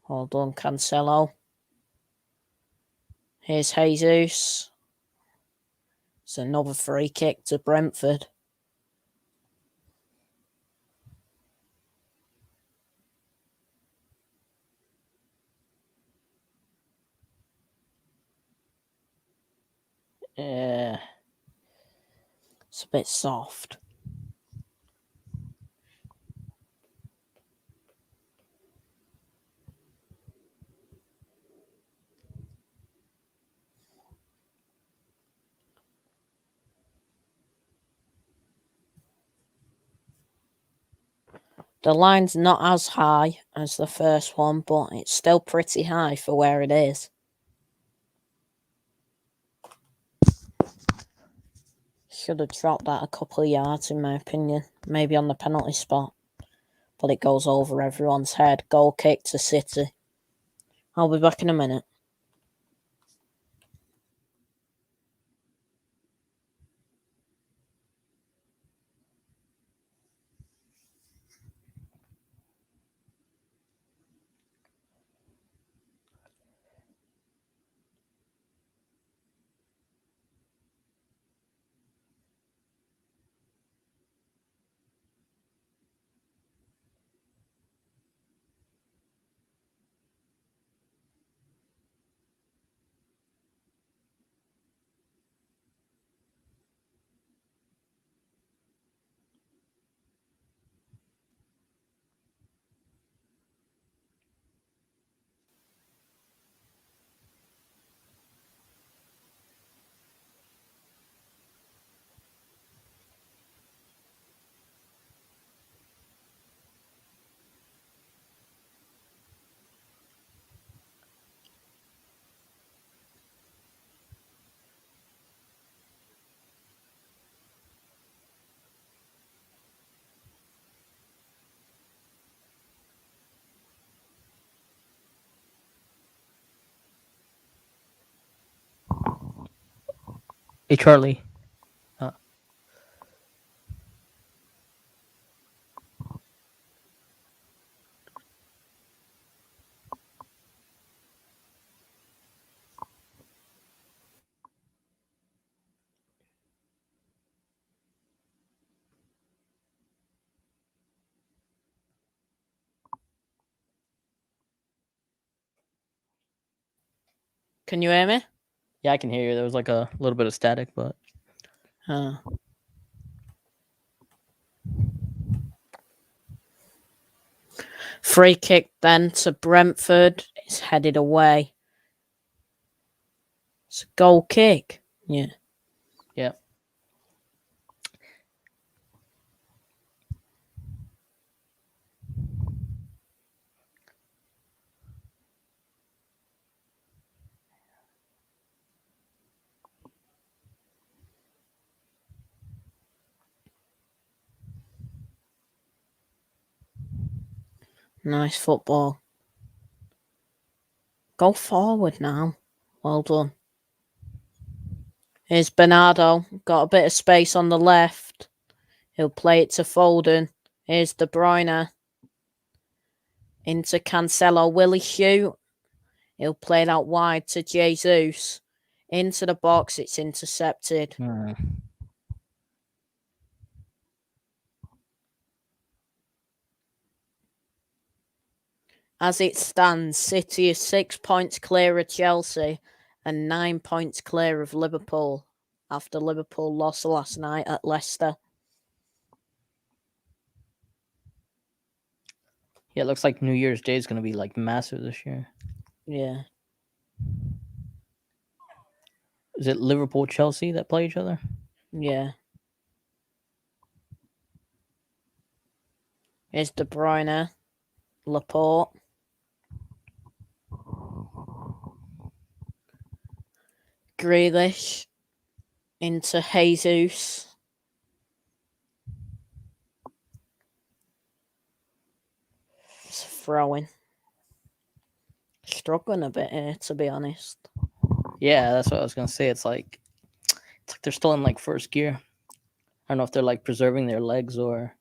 Hold on, Cancelo. Here's Jesus. It's another free kick to Brentford. Yeah. It's a bit soft. The line's not as high as the first one, but it's still pretty high for where it is. Should have dropped that a couple of yards, in my opinion. Maybe on the penalty spot. But it goes over everyone's head. Goal kick to City. I'll be back in a minute. Hey, Charlie. Can you hear me? Yeah, I can hear you. There was like a little bit of static, but... Free kick then to Brentford. It's headed away. It's a goal kick. Yeah. Yeah. Nice football. Go forward now. Well done. Here's Bernardo. Got a bit of space on the left. He'll play it to Foden. Here's De Bruyne. Into Cancelo. Will he shoot? He'll play it out wide to Jesus. Into the box. It's intercepted. As it stands, City is 6 points clear of Chelsea and 9 points clear of Liverpool after Liverpool lost last night at Leicester. Yeah, it looks like New Year's Day is going to be like massive this year. Yeah. Is it Liverpool-Chelsea that play each other? Yeah. Here's De Bruyne. Laporte. Grealish. Into Jesus. It's throwing. Struggling a bit here, to be honest. Yeah, that's what I was going to say. It's like they're still in like first gear. I don't know if they're like preserving their legs or...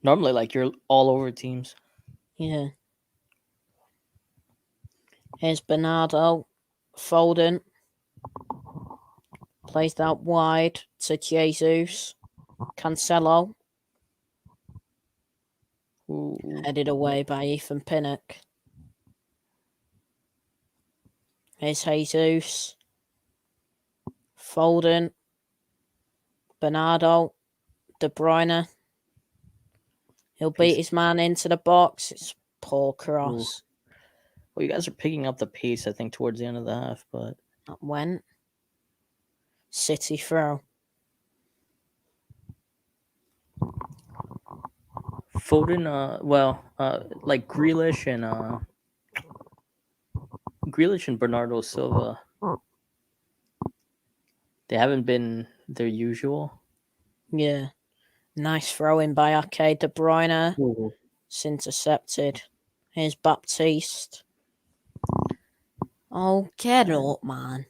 Normally, like, you're all over teams. Yeah. Here's Bernardo. Foden. Plays that wide to Jesus. Cancelo. Ooh. Headed away by Ethan Pinnock. Here's Jesus. Foden. Bernardo. De Bruyne. He'll beat his man into the box. It's poor cross. Ooh. Well, you guys are picking up the pace, I think, towards the end of the half, but... That went. City throw. Foden, like Grealish and Bernardo Silva, they haven't been their usual. Yeah. Nice throw in by Ilkay. De Bruyne. Ooh. It's intercepted. Here's Baptiste. Oh, get up, man.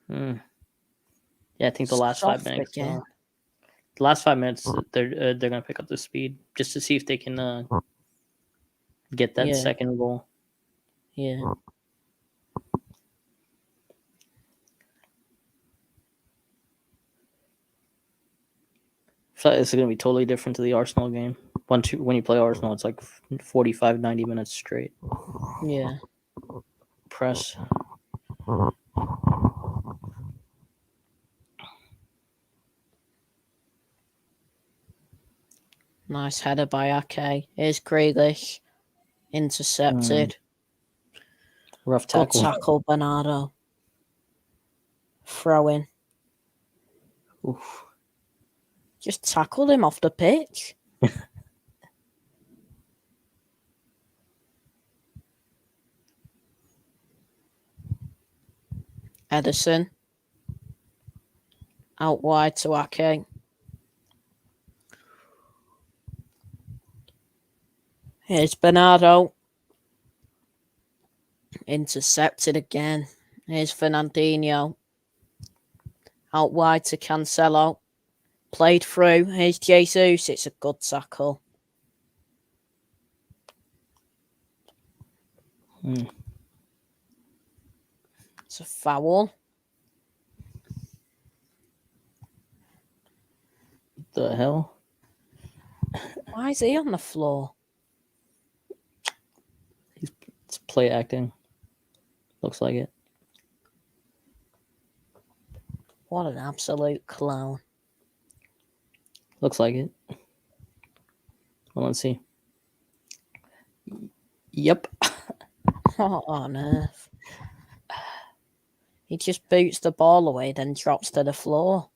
Yeah, I think the last 5 minutes. The last 5 minutes, they're gonna pick up the speed just to see if they can get that second goal. Yeah. So it's going to be totally different to the Arsenal game. When you play Arsenal, it's like 45, 90 minutes straight. Yeah. Press. Nice header by Ake. Here's Grealish. Intercepted. Rough tackle. Good tackle, Bernardo. Throw in. Oof. Just tackled him off the pitch. Edison. Out wide to Ake. Here's Bernardo. Intercepted again. Here's Fernandinho. Out wide to Cancelo. Played through. Here's Jesus. It's a good tackle. It's a foul. The hell? Why is he on the floor? play acting. Looks like it. What an absolute clown. Looks like it. Well, let's see. Yep. What on earth? He just boots the ball away, then drops to the floor.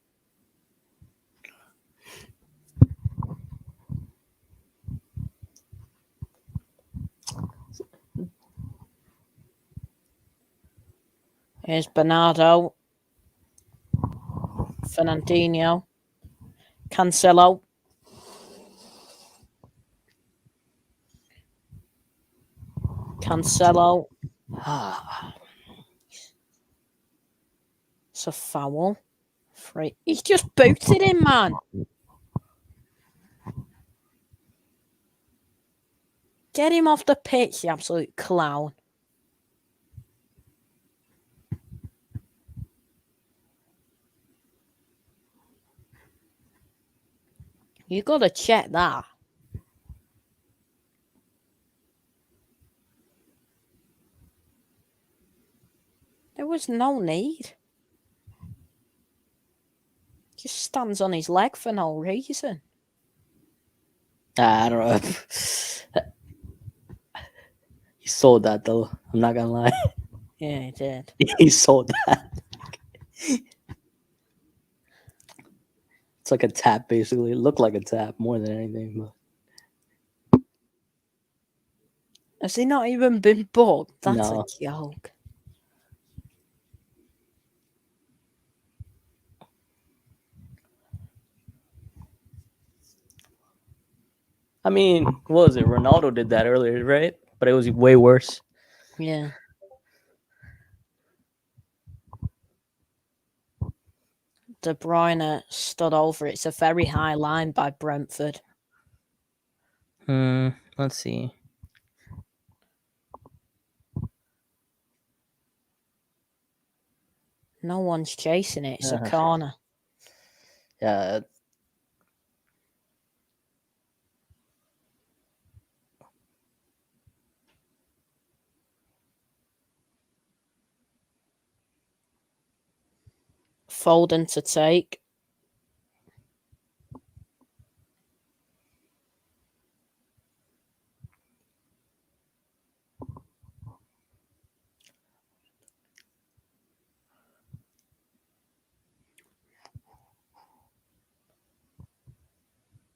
Here's Bernardo. Fernandinho. Cancelo. Cancelo. It's a foul. Free. He's just booted him, man. Get him off the pitch, you absolute clown. You got to check that. There was no need. Just stands on his leg for no reason. I don't know. He sold that, though. I'm not going to lie. Yeah, he did. He sold that. It's like a tap, basically. It looked like a tap more than anything. But... Has he not even been booked? That's No. a joke. I mean, what was it? Ronaldo did that earlier, right? But it was way worse. Yeah. De Bruyne stood over. It's a very high line by Brentford. Let's see. No one's chasing it. It's a corner. Yeah. Foden to take.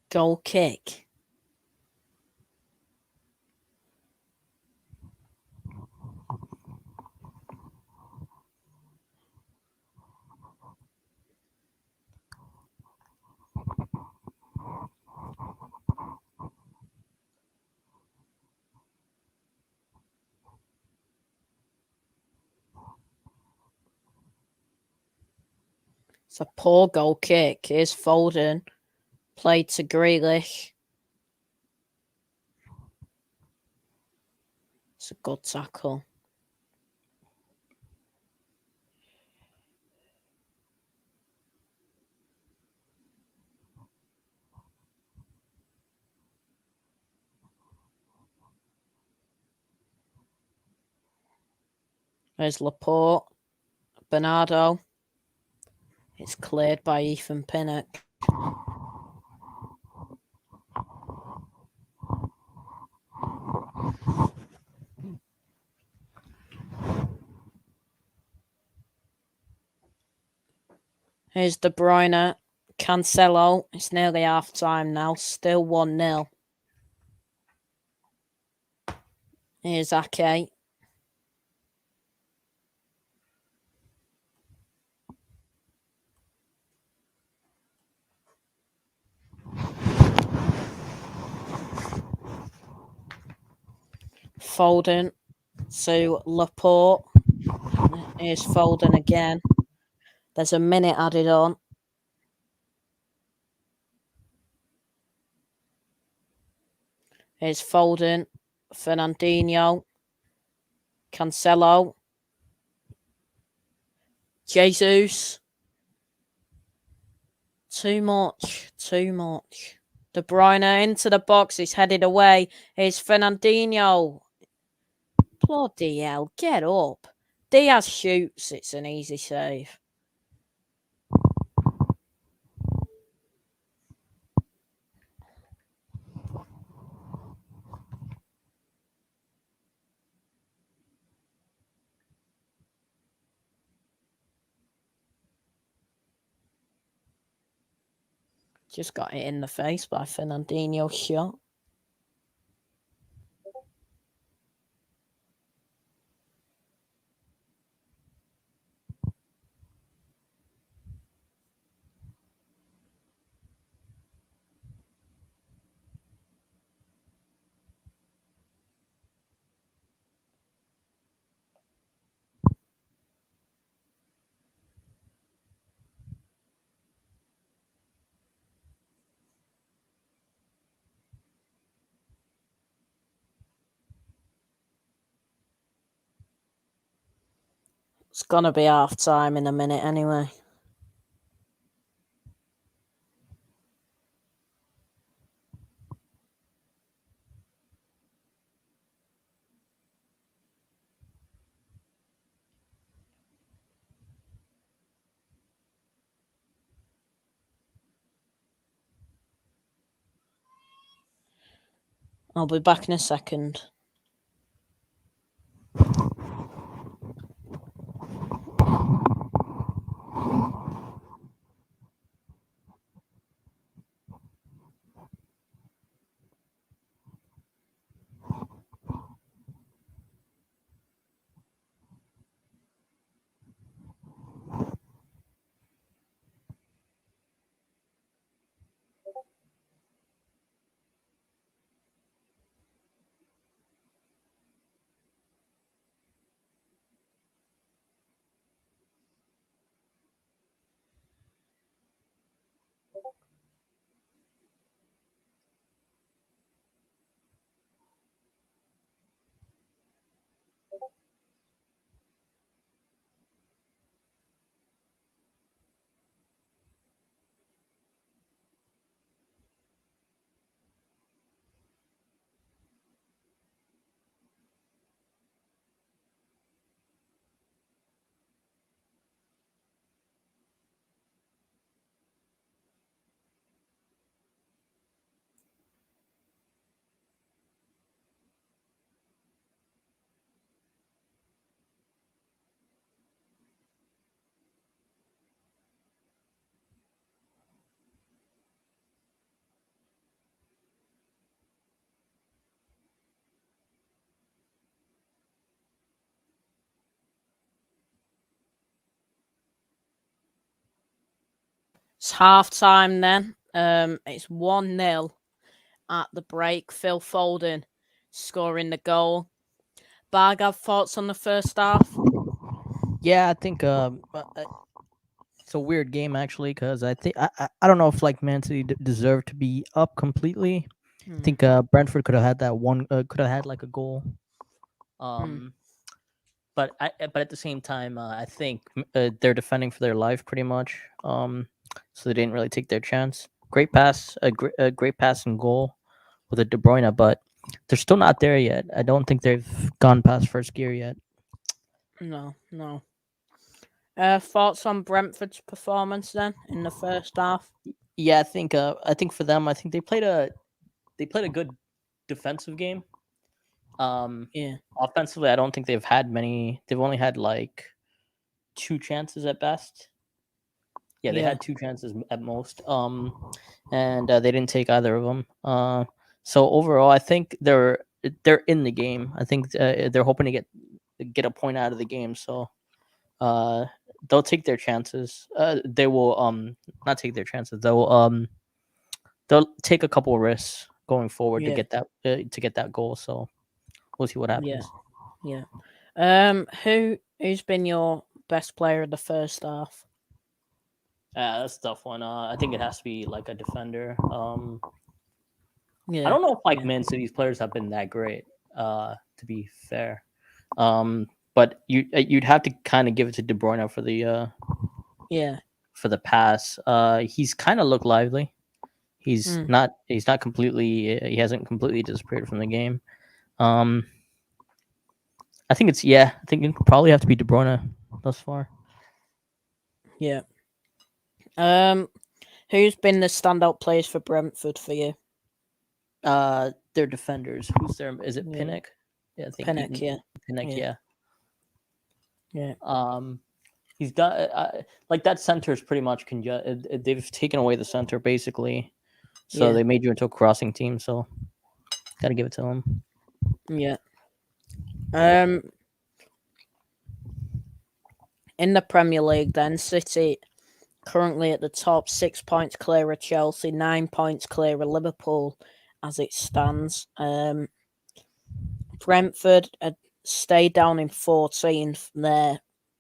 Goal kick. It's a poor goal kick. Here's Foden. Played to Grealish. It's a good tackle. There's Laporte. Bernardo. It's cleared by Ethan Pinnock. Here's De Bruyne. Cancelo. It's nearly half time now. Still 1-0. Here's Ake. Foden to Laporte. Here's Foden again. There's a minute added on. Here's Foden. Fernandinho. Cancelo. Jesus. Too much. De Bruyne into the box. He's headed away. Here's Fernandinho. Bloody hell, get up. Diaz shoots, it's an easy save. Just got it in the face by Fernandinho's shot. It's gonna be half time in a minute anyway. I'll be back in a second. It's half time then. It's 1-0 at the break. Phil Foden scoring the goal. Bag, have thoughts on the first half? Yeah, I think it's a weird game actually because I think I don't know if like Man City deserved to be up completely. I think Brentford could have had that one, could have had like a goal. But at the same time, I think they're defending for their life pretty much. So they didn't really take their chance. Great pass, a great pass and goal with a De Bruyne, but they're still not there yet. I don't think they've gone past first gear yet. No. Thoughts on Brentford's performance then in the first half? Yeah, I think for them, I think they played a good defensive game. Offensively, I don't think they've had many. They've only had like 2 chances at best. Yeah, they had 2 chances at most. And they didn't take either of them. So overall, I think they're in the game. I think they're hoping to get a point out of the game. So they'll take their chances. They will not take their chances. They'll take a couple of risks going forward to get that goal. So we'll see what happens. Yeah. Who's been your best player of the first half? That's a tough one. I think it has to be like a defender. I don't know if like Man City's players have been that great. To be fair, but you'd have to kind of give it to De Bruyne for the for the pass. He's kind of looked lively. He's not completely. He hasn't completely disappeared from the game. I think it's I think it probably have to be De Bruyne thus far. Yeah. Who's been the standout players for Brentford for you? Their defenders. Who's their? Is it Yeah. Pinnock? Yeah, I think Pinnock, yeah. Pinnock. Yeah. Yeah. Yeah. He's done like that center is pretty much they've taken away the center basically, so they made you into a crossing team. So gotta give it to him. Yeah. In the Premier League, then City currently at the top, 6 points clear of Chelsea, 9 points clear of Liverpool as it stands. Brentford stay down in 14th.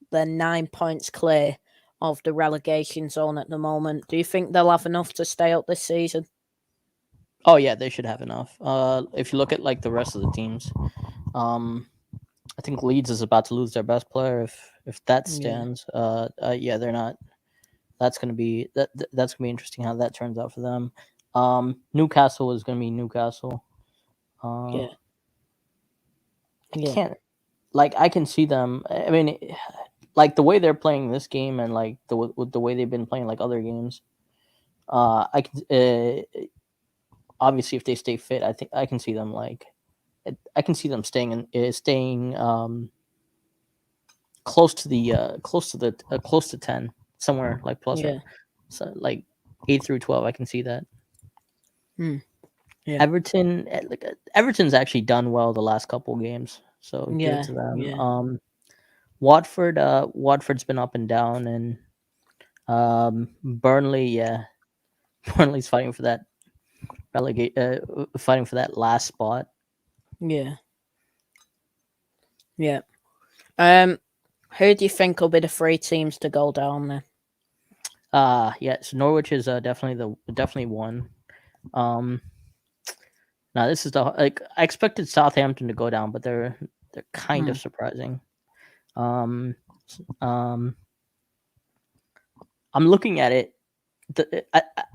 They're 9 points clear of the relegation zone at the moment. Do you think they'll have enough to stay up this season? Oh yeah, they should have enough. If you look at like the rest of the teams, I think Leeds is about to lose their best player if that stands. Yeah, they're not. That's gonna be that's gonna be interesting how that turns out for them. Newcastle is gonna be Newcastle. Yeah. I can't I can see them. I mean, like the way they're playing this game and like the way they've been playing like other games. I can obviously if they stay fit, I think I can see them I can see them staying close to close to 10 somewhere like plus or so like 8 through 12. I can see that. Yeah. Everton's actually done well the last couple games, so give it to them. Yeah. Watford's been up and down, and Burnley, Burnley's fighting for that fighting for that last spot. Yeah. Who do you think will be the 3 teams to go down then? So Norwich is definitely one. Now this is I expected Southampton to go down, but they're kind of surprising. I'm looking at it.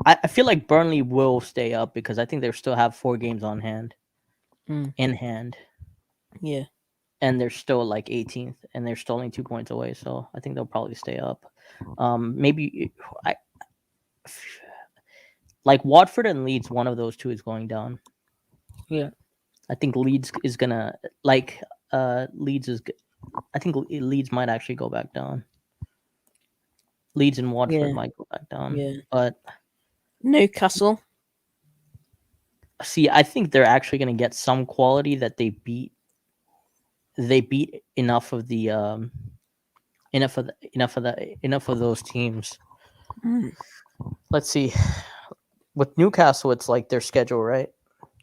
I feel like Burnley will stay up because I think they still have 4 games on hand. In hand. Yeah. And they're still like 18th, and they're still only 2 points away. So I think they'll probably stay up. Maybe like Watford and Leeds, one of those two is going down. Yeah. I think Leeds is gonna Leeds is. I think Leeds might actually go back down. Leeds and Watford might go back down. Yeah. But Newcastle. See, I think they're actually going to get some quality that they beat. They beat enough of the enough of those teams. Let's see. With Newcastle, it's like their schedule, right?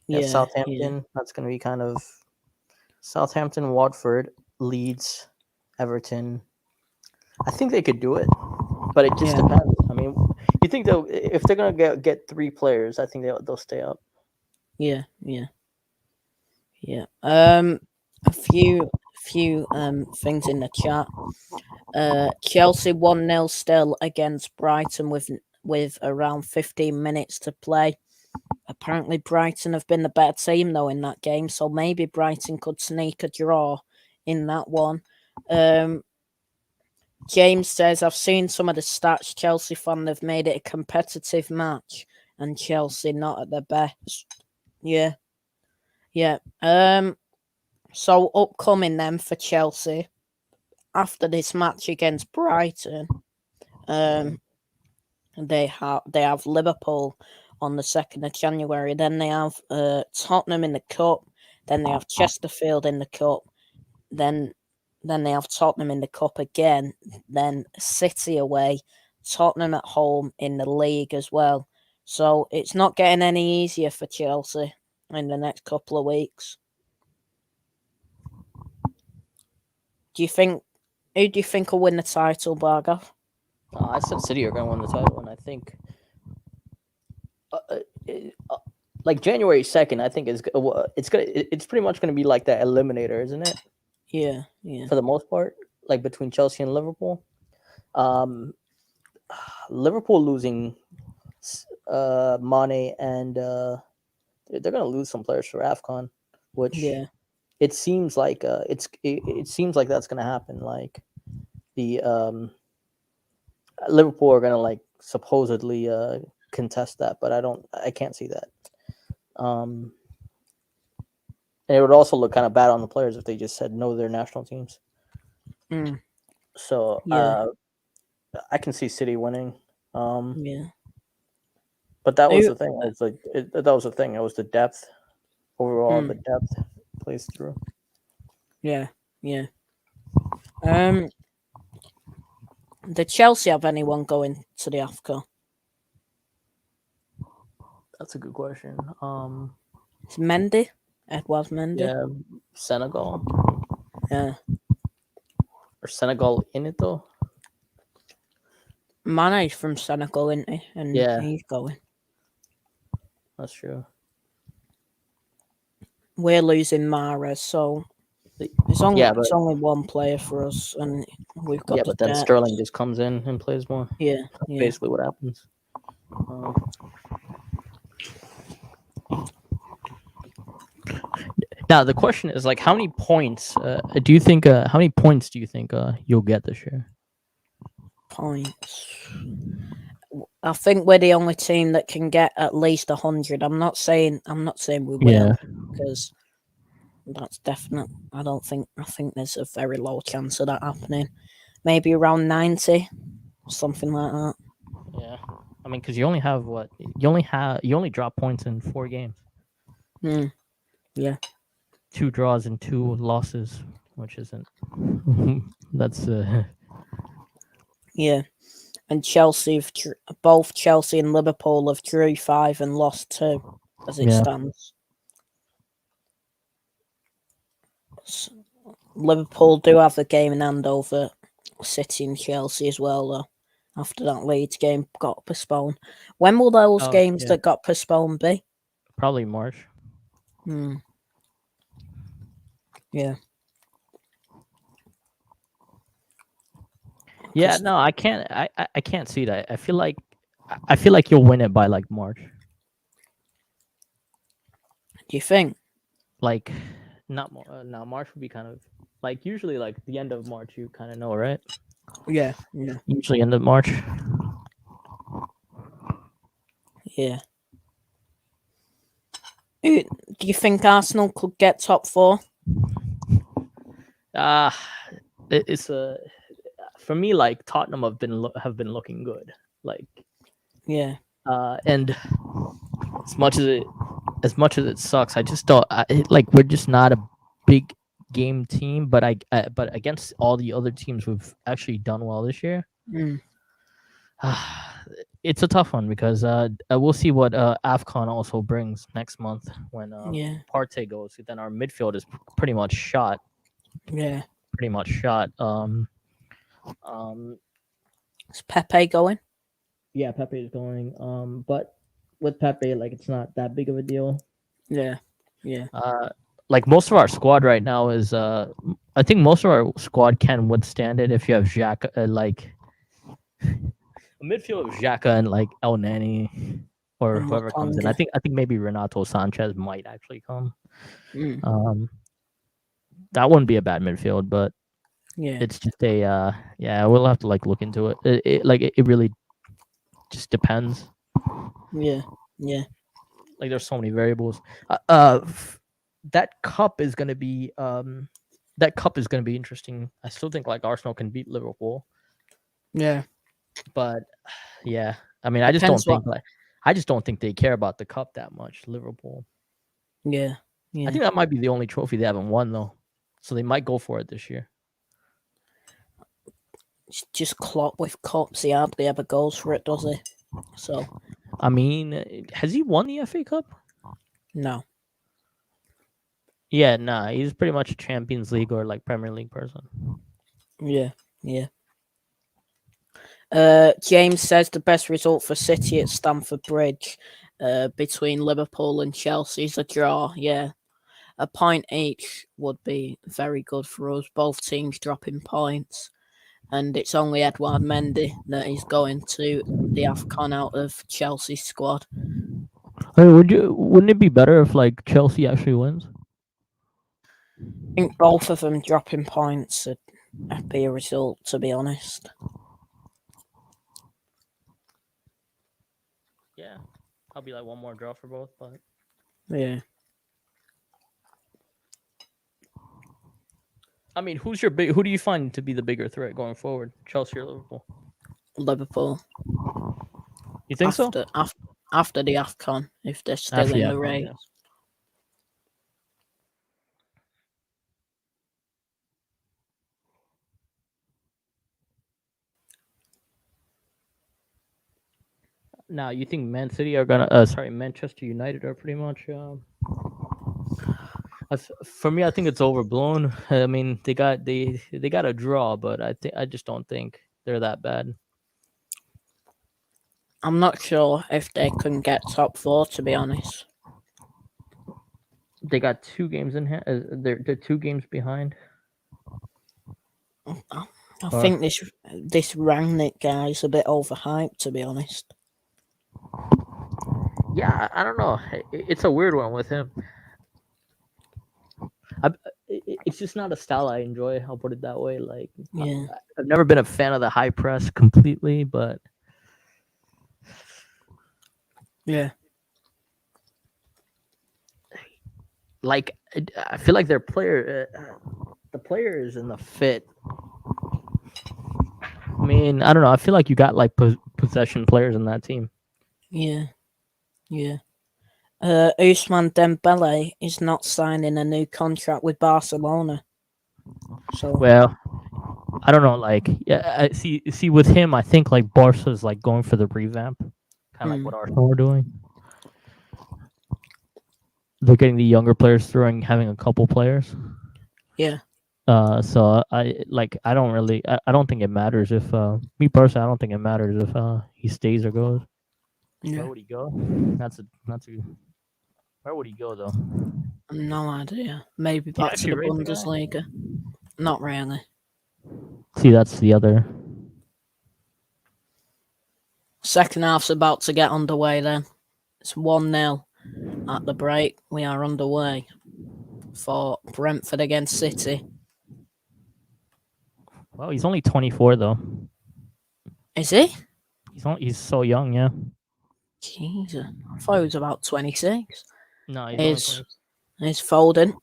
Yeah. Southampton. Yeah. That's going to be kind of Southampton, Watford, Leeds, Everton. I think they could do it, but it just depends. I mean, you think if they're going to get 3 players, I think they'll stay up. Yeah. A few things in the chat. Chelsea 1-0 still against Brighton with around 15 minutes to play. Apparently Brighton have been the better team though in that game, so maybe Brighton could sneak a draw in that one. James says, I've seen some of the stats. Chelsea fan have made it a competitive match and Chelsea not at their best. Yeah. So upcoming then for Chelsea after this match against Brighton, they have Liverpool on the 2nd of January. Then they have Tottenham in the cup. Then they have Chesterfield in the cup. Then they have Tottenham in the cup again. Then City away, Tottenham at home in the league as well. So it's not getting any easier for Chelsea in the next couple of weeks. Who do you think will win the title, Bargav? I said City are going to win the title, and I think like January 2nd, I think it's pretty much going to be like that eliminator, isn't it? Yeah. For the most part, like between Chelsea and Liverpool. Liverpool losing Mane and they're going to lose some players for AFCON, which it seems like it seems like that's gonna happen. Like the Liverpool are gonna like supposedly contest that, but I can't see that. And it would also look kind of bad on the players if they just said no to their national teams. So Yeah. I can see City winning. Yeah. But that was the thing. It's like that was the thing. It was the depth overall. The depth plays through. Yeah. Yeah. Did Chelsea have anyone going to the AFCON? That's a good question. It's Mendy, Edouard Mendy. Yeah, Senegal. Yeah. Or Senegal in it though. Mane's from Senegal, isn't he? And yeah, he's going. That's true. We're losing Mahrez, so it's only one player for us, and we've got. Yeah, but then Sterling just comes in and plays more. Yeah, That's basically what happens. Now the question is like, how many points do you think? How many points do you think you'll get this year? Points. I think we're the only team that can get at least 100. I'm not saying we will, because that's definite. I think there's a very low chance of that happening. Maybe around 90, something like that. Yeah, I mean, because you only have you only drop points in 4 games. Yeah. 2 draws and 2 losses, which isn't. That's Yeah. And both Chelsea and Liverpool have drew 5 and lost 2, as it stands. So, Liverpool do have the game in hand over City and Chelsea as well, though. After that Leeds game got postponed. When will those games that got postponed be? Probably March. Yeah. Yeah, no, I can't. I can't see that. I feel like you'll win it by like March. Do you think? Like, not more. No, March would be kind of like usually like the end of March. You kind of know, right? Yeah. Usually end of March. Yeah. Do you think Arsenal could get top 4? It's for me, like Tottenham have been looking good, like and as much as it sucks, I just don't like we're just not a big game team, but but against all the other teams we've actually done well this year. It's a tough one because we'll see what AFCON also brings next month when Partey goes. Then our midfield is pretty much shot. Yeah, pretty much shot. Is Pepe going? Yeah, Pepe is going. But with Pepe, like it's not that big of a deal. Yeah. Like most of our squad right now is I think most of our squad can withstand it if you have Xhaka, like a midfield of Xhaka and like El Nani or whoever comes in. I think maybe Renato Sanchez might actually come. That wouldn't be a bad midfield, but it's just a we'll have to like look into it. It really just depends. Yeah. Like there's so many variables. That cup is gonna be interesting. I still think like Arsenal can beat Liverpool. Yeah. But yeah, I mean, I just don't think they care about the cup that much, Liverpool. Yeah. I think that might be the only trophy they haven't won though, so they might go for it this year. Just Klopp with cups, he hardly ever goes for it, does he? So, I mean, has he won the FA Cup? No. Yeah, nah, he's pretty much a Champions League or like Premier League person. Yeah. James says the best result for City at Stamford Bridge between Liverpool and Chelsea is a draw. Yeah, a point each would be very good for us. Both teams dropping points, and it's only Edouard Mendy that is going to the AFCON out of Chelsea's squad. Hey, wouldn't it be better if like Chelsea actually wins? I think both of them dropping points would be a result, to be honest. Yeah, I'll be like one more draw for both, but yeah. I mean, who do you find to be the bigger threat going forward, Chelsea or Liverpool? Liverpool. You think so? After the AFCON, if they're still in the race. Yeah. Now, you think Manchester United are pretty much. For me, I think it's overblown. I mean, they got a draw, but I just don't think they're that bad. I'm not sure if they can get top 4, to be honest. They got 2 games in hand. They're 2 games behind. I think this Rangnick guy's a bit overhyped, to be honest. Yeah, I don't know. It's a weird one with him. It's just not a style I enjoy. I'll put it that way. Like, yeah, I've never been a fan of the high press completely, but yeah, like I feel like the players and the fit. I mean, I don't know. I feel like you got like possession players in that team. Yeah. Ousmane Dembele is not signing a new contract with Barcelona. So well, I don't know. Like, yeah, I see with him, I think like Barca's like going for the revamp, kind of like what Arsenal were doing. They're getting the younger players through and having a couple players. Yeah. So I don't think it matters if me personally, I don't think it matters if he stays or goes. Yeah. Where would he go? That's a Where would he go though? No idea. Maybe back to the Bundesliga. Not really. See, that's the other. Second half's about to get underway then. It's 1-0 at the break. We are underway for Brentford against City. Well, he's only 24 though. Is he? He's so young, yeah. Jesus. I thought he was about 26. No, he's Foden.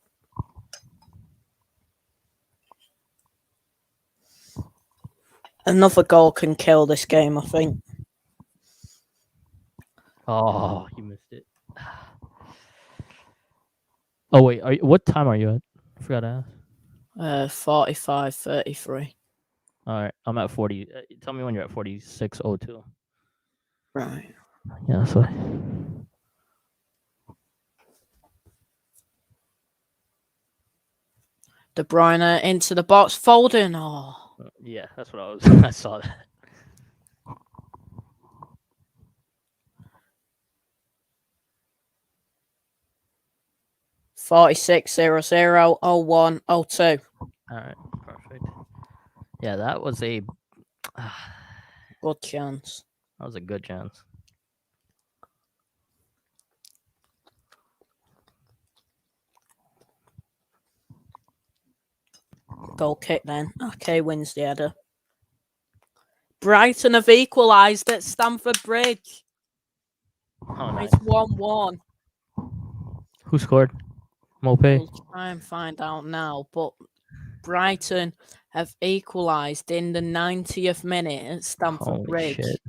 Another goal can kill this game, I think. Oh, you missed it. Oh wait, what time are you at? I forgot to ask. 45:33. All right, I'm at 40. Tell me when you're at 46:02. Right. Yeah, so. De Bruyne into the box. Foden. Oh. Yeah, that's what I was. I saw that. (46:00, 01:02). All right, perfect. Yeah, that was a good chance. That was a good chance. Goal kick then. Okay, wins the header. Brighton have equalised at Stamford Bridge. Oh, nice. It's 1-1. Who scored? Maupay? We'll try and find out now, but Brighton have equalised in the 90th minute at Stamford Bridge. Shit.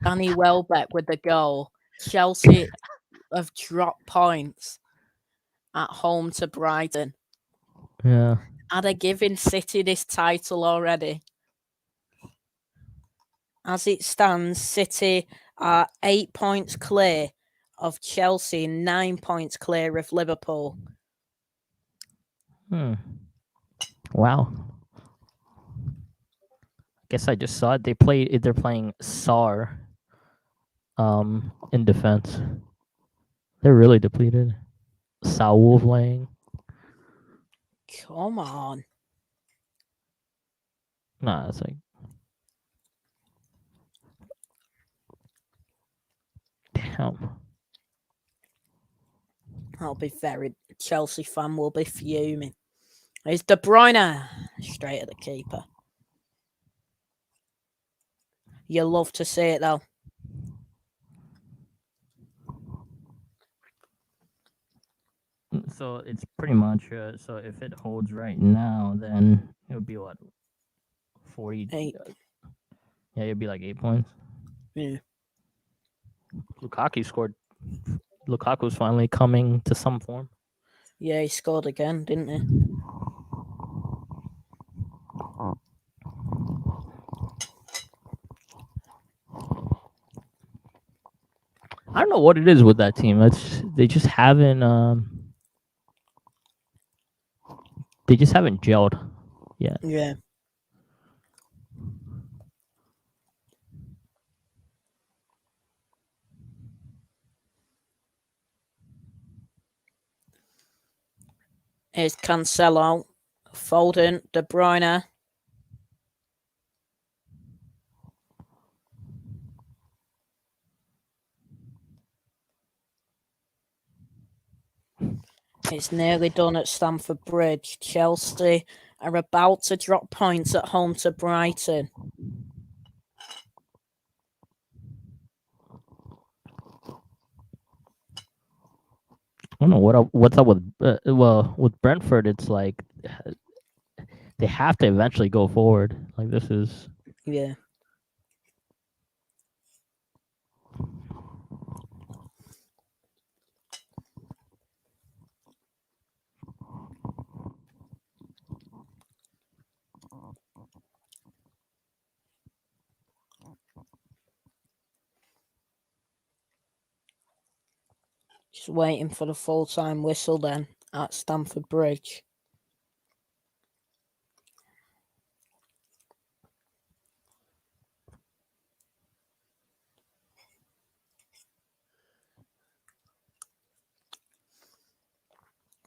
Danny Welbeck with the goal. Chelsea have dropped points at home to Brighton. Yeah. Are they giving City this title already? As it stands, City are 8 points clear of Chelsea, 9 points clear of Liverpool. Wow. Guess I just saw it. They're playing Sar in defense. They're really depleted. Saul playing. Come on. Nah, it's like damn. Chelsea fan will be fuming. It's De Bruyne. Straight at the keeper. You love to see it, though. So it's pretty much so if it holds right now, then it would be what 40. 8. Yeah, it'd be like 8 points. Yeah. Lukaku's finally coming to some form. Yeah, he scored again, didn't he? I don't know what it is with that team. They just haven't gelled yet. Yeah. Here's Cancelo, Foden, De Bruyne. It's nearly done at Stamford Bridge. Chelsea are about to drop points at home to Brighton. I don't know what's up with with Brentford. It's like they have to eventually go forward. Like this is Yeah. Just waiting for the full-time whistle then at Stamford Bridge.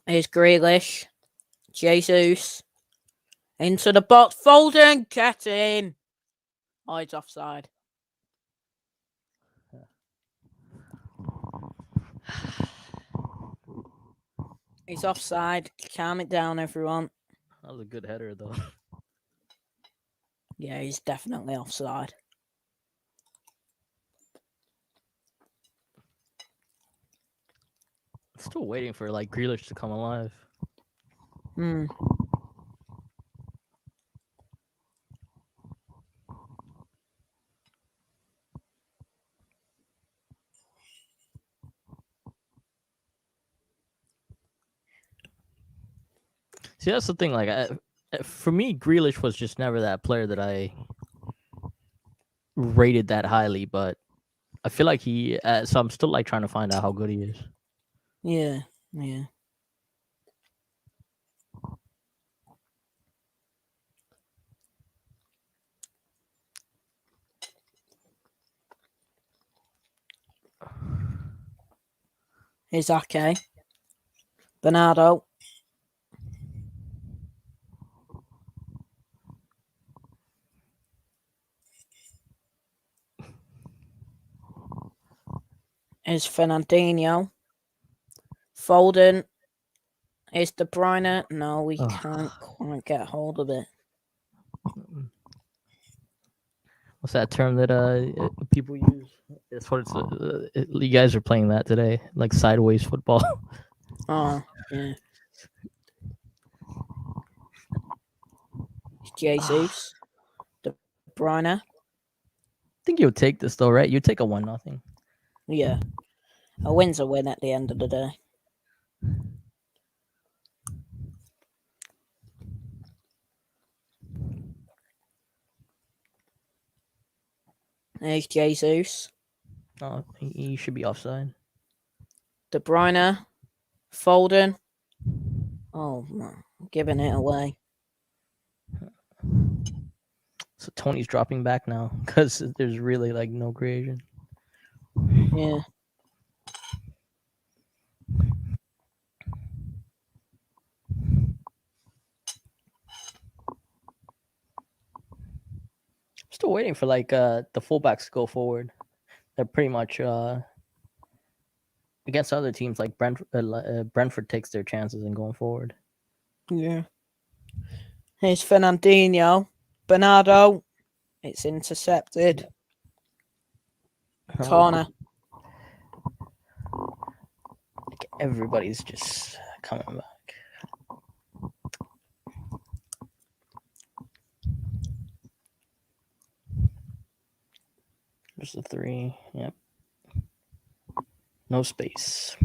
Here's Grealish. Jesus. Into the box. Foden. Get in. Oh, he's offside. He's offside. Calm it down, everyone. that was a good header though. Yeah, he's definitely offside. Still waiting for like Grealish to come alive. See, that's the thing. Like, for me, Grealish was just never that player that I rated that highly. But I feel like so I'm still like trying to find out how good he is. Yeah, yeah. Here's Ake. Bernardo. Here's Fernandinho. Foden. Here's De Bruyne. No, we can't quite get hold of it. What's that term that people use? That's what you guys are playing that today, like sideways football. Oh, yeah. Jesus. De Bruyne. I think you'll take this though, right? You take a 1-0. Yeah. A win's a win at the end of the day. There's Jesus. Oh, he should be offside. De Bruyne. Foden. Oh, man. Giving it away. So Tony's dropping back now because there's really like no creation. Yeah. Still waiting for like the fullbacks to go forward. They're pretty much against other teams like Brentford takes their chances in going forward. Yeah. Here's Fernandinho. Bernardo. It's intercepted. Corner. Everybody's just coming back. There's the 3. Yep. No space.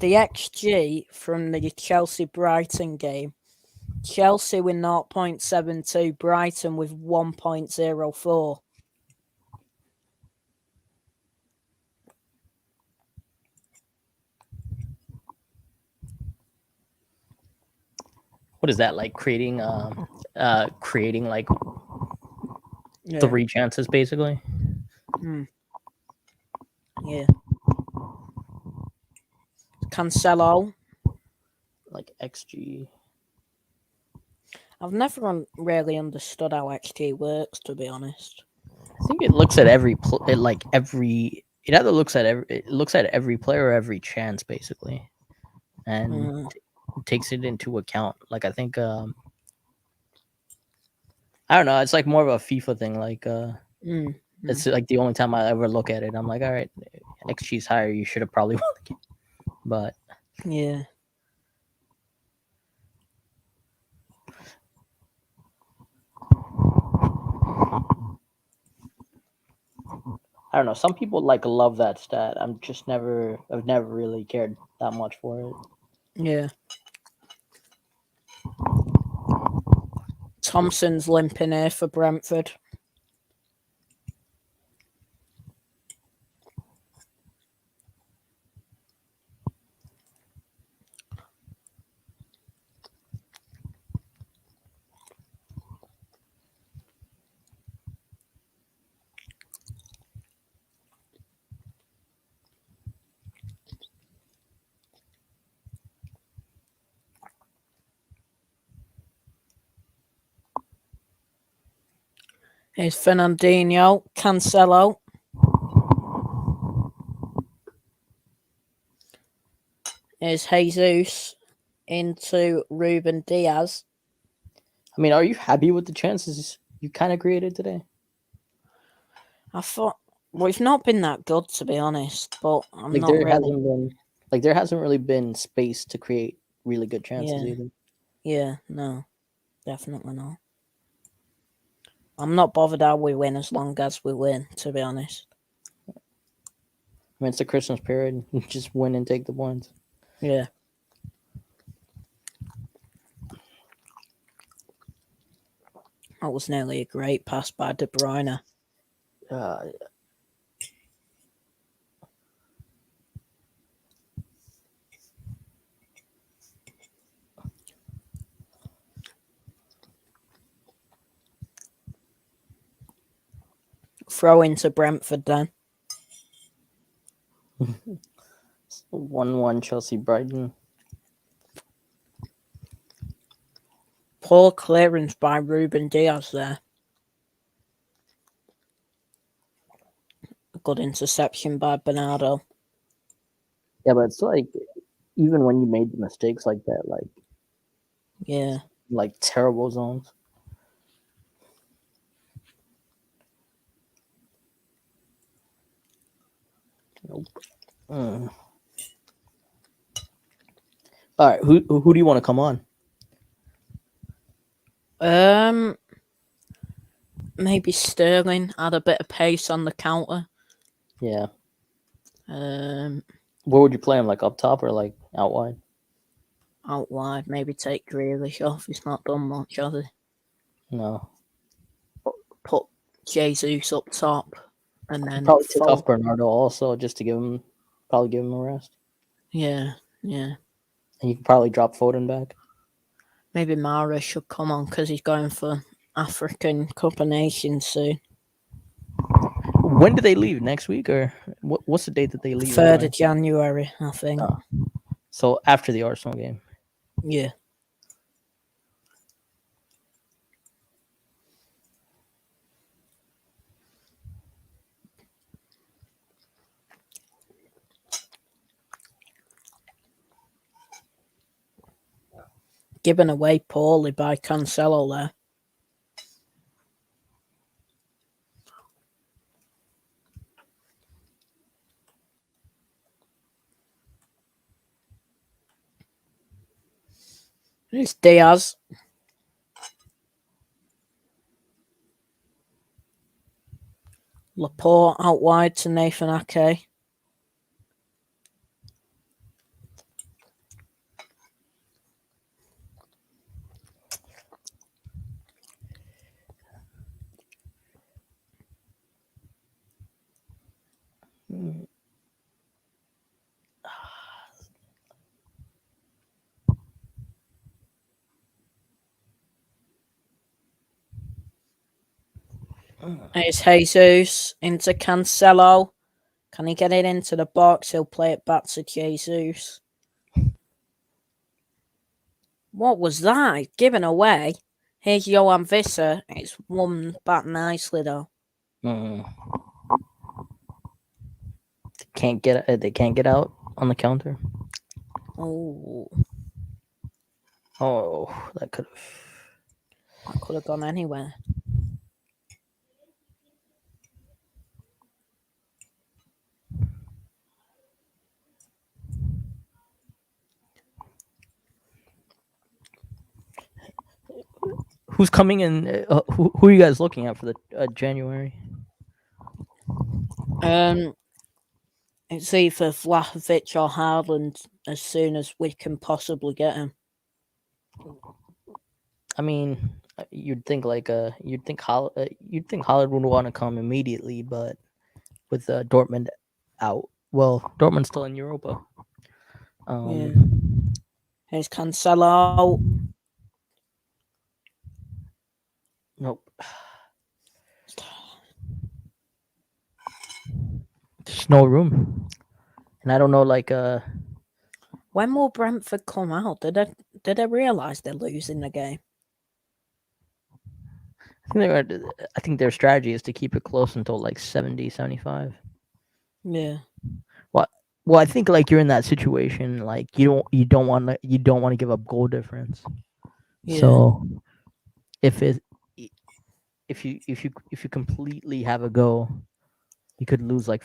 The XG from the Chelsea-Brighton game. Chelsea with 0.72, Brighton with 1.04. What is that like? Creating like 3 chances basically. Yeah. Cancelo. Like XG. I've never really understood how XG works, to be honest. I think it looks at it either looks at every player or every chance basically, and takes it into account. Like I think I don't know. It's like more of a FIFA thing. Like it's like the only time I ever look at it. I'm like, all right, XG's higher. You should have probably won the game. But yeah. I don't know. Some people like love that stat. I've never really cared that much for it. Yeah. Thompson's limping here for Brentford. Here's Fernandinho, Cancelo. Here's Jesus into Ruben Diaz. I mean, are you happy with the chances you kind of created today? I thought we've not been that good, to be honest, but I'm like not there really. Hasn't really been space to create really good chances either. Yeah, no, definitely not. I'm not bothered how we win as long as we win, to be honest. I mean, it's the Christmas period. Just win and take the points. Yeah. That was nearly a great pass by De Bruyne. Throw into Brentford then. 1-1 Chelsea Brighton. Poor clearance by Ruben Diaz there. A good interception by Bernardo. Yeah, but it's like even when you made the mistakes like that, like terrible zones. Nope. All right, who do you want to come on? Maybe Sterling had a bit of pace on the counter. Yeah. Where would you play him? Like up top or like out wide? Out wide. Maybe take Grealish off. He's not done much, has he? No. Put Jesus up top, and then probably take off Bernardo also just to give him a rest. Yeah. And you can probably drop Foden back. Maybe Mahrez should come on because he's going for African Cup of Nations soon. When do they leave? Next week or what's the date that they leave? 3rd of January, I think. So after the Arsenal game. Yeah. given away poorly by Cancelo there. It's Diaz. Laporte out wide to Nathan Ake. It's Jesus into Cancelo. Can he get it into the box? He'll play it back to Jesus. What was that? Given away. Here's Johan Visser. It's won back nicely though. They can't get out on the counter. Oh, that could have gone anywhere. Who's coming in? Who are you guys looking at for the January? It's either Vlahovic or Haaland as soon as we can possibly get him. I mean, you'd think Haaland would want to come immediately, but with Dortmund out, well, Dortmund's still in Europa. Here's Cancelo. Nope. There's no room, and I don't know. When will Brentford come out? Did they realize they're losing the game? I think their strategy is to keep it close until 70, 75. Yeah. Well, I think you're in that situation. You don't want to give up goal difference. Yeah. So if you completely have a go, you could lose 5.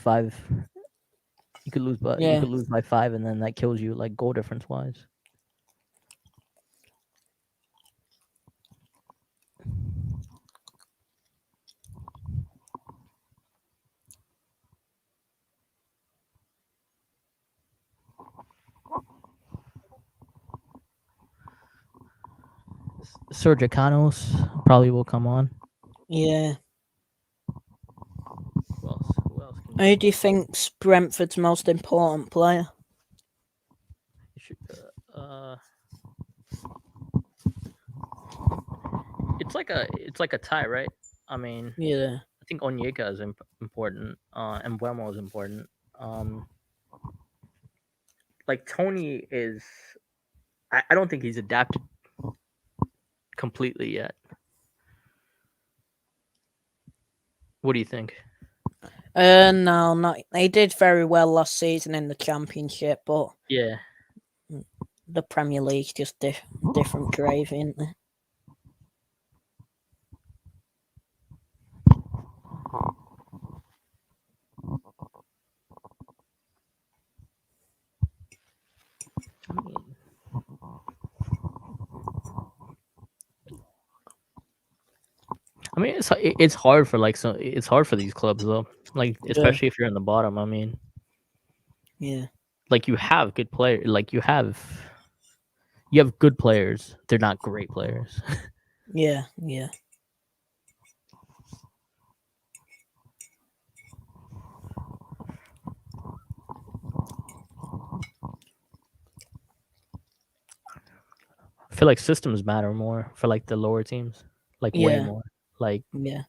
You could lose by 5, and then that kills you goal difference wise. Sergio Canos probably will come on. Yeah. Who else? Who do you think's Brentford's most important player? It's like a tie, right? I mean, yeah. I think Onyeka is important. And Mbeumo is important. Tony is. I don't think he's adapted completely yet. What do you think? No, not. They did very well last season in the Championship, but yeah, the Premier League's just different gravy, isn't it? I mean, it's hard for it's hard for these clubs though. Especially if you're in the bottom. I mean, yeah. You have good players. You have good players. They're not great players. Yeah. I feel like systems matter more for the lower teams. Way more. Yeah.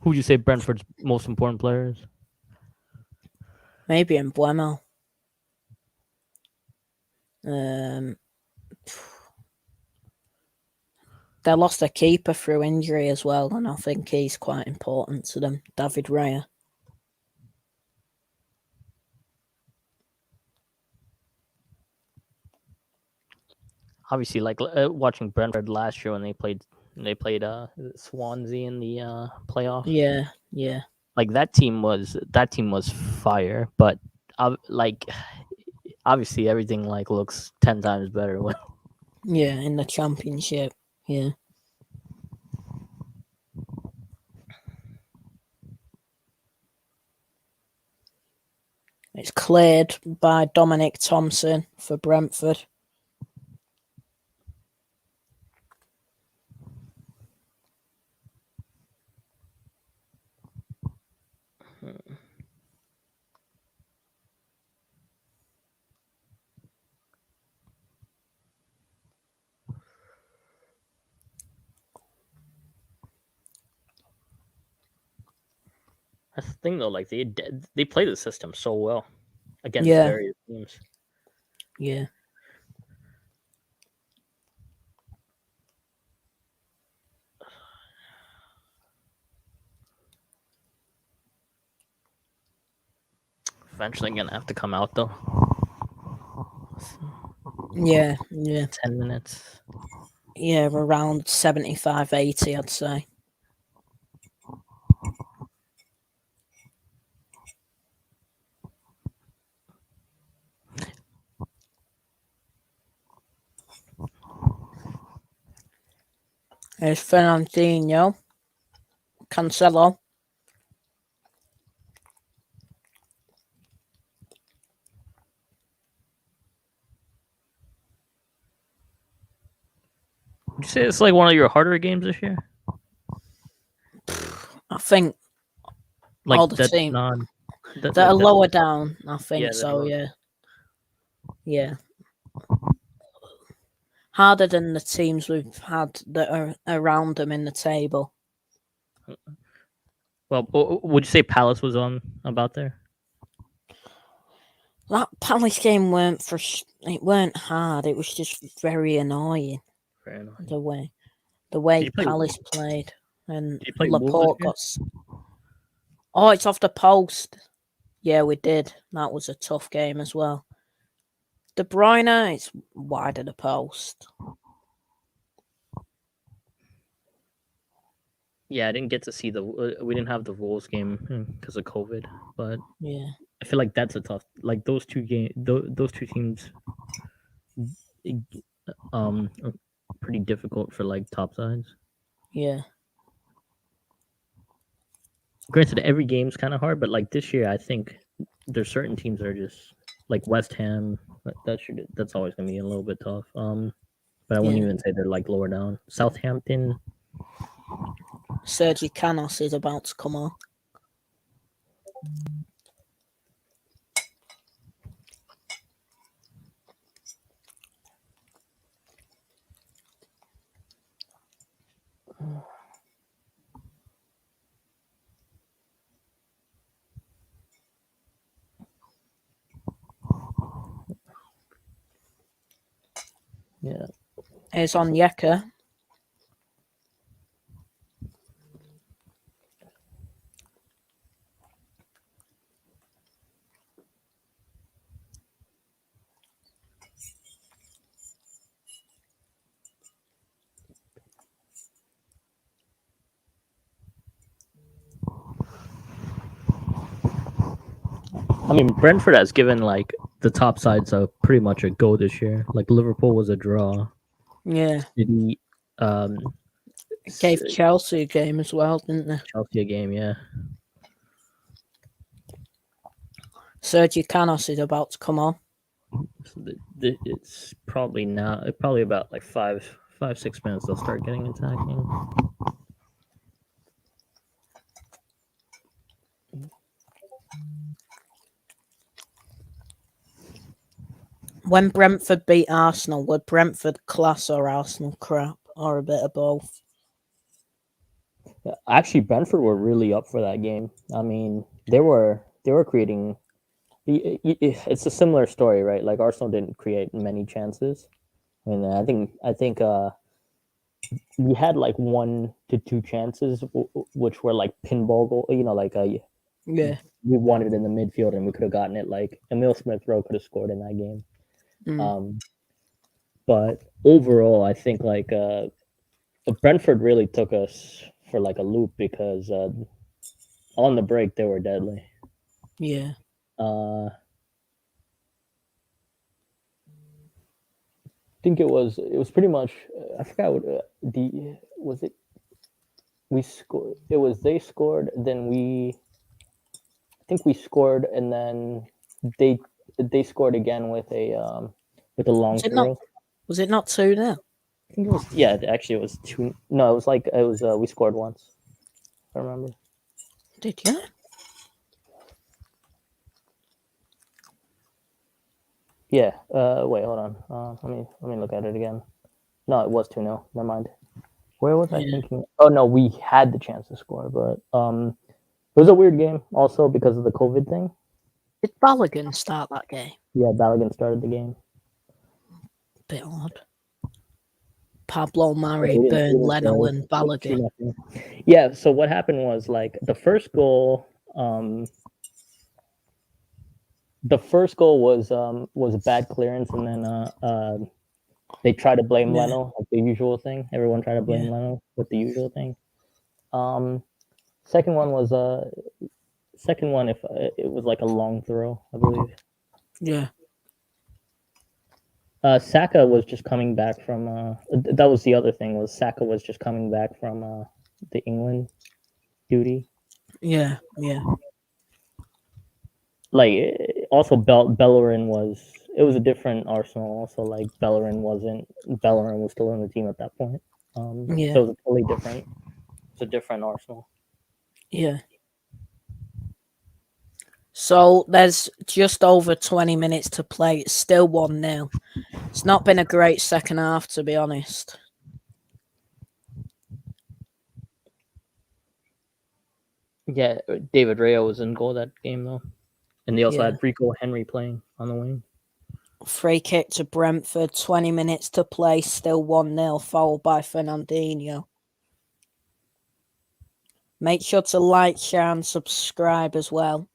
Who would you say Brentford's most important players? Maybe Mbeumo. They lost a keeper through injury as well, and I think he's quite important to them, David Raya. Obviously, like watching Brentford last year when they played Swansea in the playoff. Yeah. Like that team was fire, but like obviously everything like looks 10 times better when. Yeah, in the Championship. Yeah. It's cleared by Dominic Thompson for Brentford. That's the thing though, like they play the system so well against Yeah. various teams. Yeah. Eventually gonna have to come out though. Yeah. 10 minutes. Yeah, around 75, 80, I'd say. There's Fernandinho. Cancelo. Would you say it's like one of your harder games this year? I think Like all the teams that are lower down, I think so, yeah. Yeah. Harder than the teams we've had that are around them in the table. Well, would you say Palace was on about there? That Palace game it weren't hard. It was just very annoying. Very annoying. The way Palace played, and Laporte got. Oh, it's off the post. Yeah, we did. That was a tough game as well. De Bruyne, it's wide of the post. Yeah, I didn't get to see we didn't have the Wolves game because of COVID, but yeah, I feel like that's a tough. Like those two teams, are pretty difficult for like top sides. Yeah. Granted, every game's kind of hard, but like this year, I think there's certain teams that are just like West Ham. That's always gonna be a little bit tough. But I wouldn't even say they're like lower down. Southampton. Sergi Canos is about to come on. Yeah. It's on Yeka. I mean, Brentford has given like the top sides pretty much a go this year. Like Liverpool was a draw. Yeah. City, gave Chelsea a game as well, didn't they? Chelsea a game, yeah. Sergi Canos is about to come on. It's probably about like 5-6 minutes they'll start getting attacking. When Brentford beat Arsenal, were Brentford class or Arsenal crap, or a bit of both? Actually, Brentford were really up for that game. I mean, they were creating. It's a similar story, right? Like Arsenal didn't create many chances. I mean, I think we had like 1 to 2 chances, which were like pinball goal. Like Yeah. we wanted it in the midfield, and we could have gotten it. Like Emil Smith Rowe could have scored in that game. But overall, I think like Brentford really took us for like a loop because on the break they were deadly. Yeah. I think it was pretty much. I forgot what was it. We scored. It was they scored, then we. I think we scored, and then they scored again with a long throw. Was it not 2-0? I think it was. Yeah, actually, it was 2. No, it was. We scored once. I remember. Did you? Yeah. Wait. Hold on. Let me look at it again. No, it was 2-0. Never mind. Where was I thinking? Oh no, we had the chance to score, but it was a weird game also because of the COVID thing. Did Balogun start that game? Yeah, Balogun started the game. Bit odd. Pablo Mari, Burn, Leno, and Balogun. Yeah. So what happened was like the first goal. The first goal was a bad clearance, and then they tried to blame Leno, like the usual thing. Everyone tried to blame Leno with the usual thing. Second one was if it was like a long throw, I believe. Yeah. Saka was just coming back from. That was the other thing, was Saka was just coming back from the England duty. Yeah. Like also Bellerin was. It was a different Arsenal. Also, like Bellerin was still in the team at that point. So it was totally different. It's a different Arsenal. Yeah. So there's just over 20 minutes to play. It's still 1-0. It's not been a great second half, to be honest. Yeah, David Raya was in goal that game though, and they also had Rico Henry playing on the wing. Free kick to Brentford. 20 minutes to play. Still 1-0. Fouled by Fernandinho. Make sure to like, share, and subscribe as well.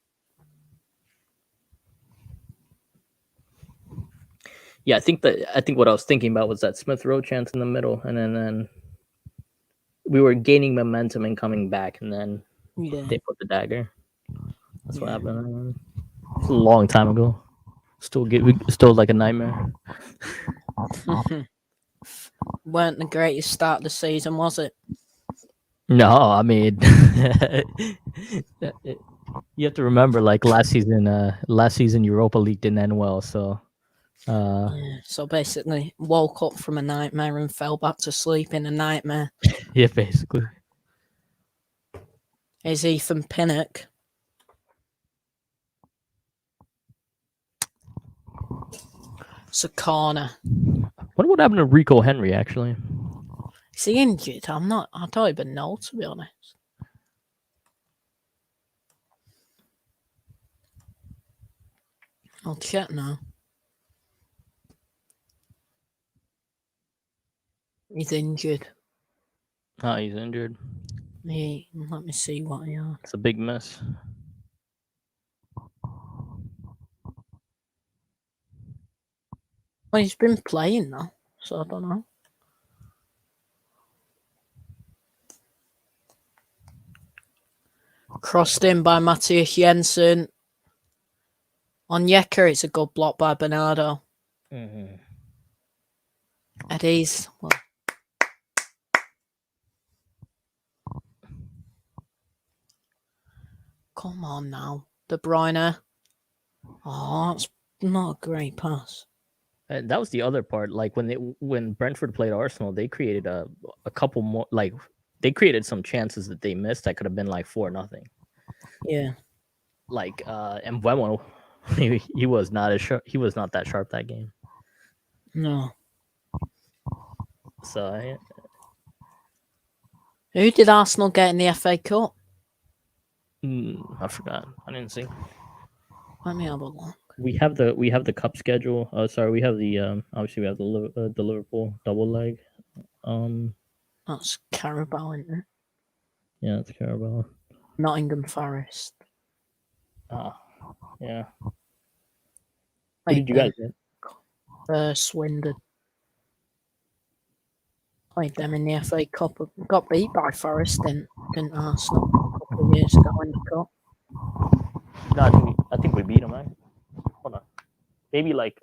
Yeah, I think what I was thinking about was that Smith Rowe chance in the middle, and then we were gaining momentum and coming back, and then they put the dagger. That's what happened. It's a long time ago. Still like a nightmare. Weren't the greatest start of the season, was it? No, I mean, you have to remember, like last season Europa League didn't end well, so. So basically, woke up from a nightmare and fell back to sleep in a nightmare. Yeah, basically. Is Ethan Pinnock. It's a corner. Wonder what happened to Rico Henry, actually. Is he injured? I don't even know, to be honest. I'll check now. He's injured. Oh, he's injured. Let me see what he had. It's a big mess. Well, he's been playing now, so I don't know. Crossed in by Matthias Jensen. On Yeka, it's a good block by Bernardo. Eddie's. Well. Come on now. De Bruyne. Oh, that's not a great pass. That was the other part. Like when Brentford played Arsenal, they created a couple more. Like they created some chances that they missed that could have been like 4-0. Yeah. Like Mbeumo, he was not as sharp. He was not that sharp that game. No. So. Who did Arsenal get in the FA Cup? I forgot. I didn't see. Let me have a look. We have the cup schedule. Sorry, we have the obviously we have the Liverpool double leg. That's Carabao, isn't it? Yeah, it's Carabao. Nottingham Forest. Oh, yeah. Who did you guys get? Swindon. Played them in the FA Cup. Got beat by Forest, didn't Arsenal a couple of years ago in the Cup. No, I think we beat them, right? Hold on. Maybe like...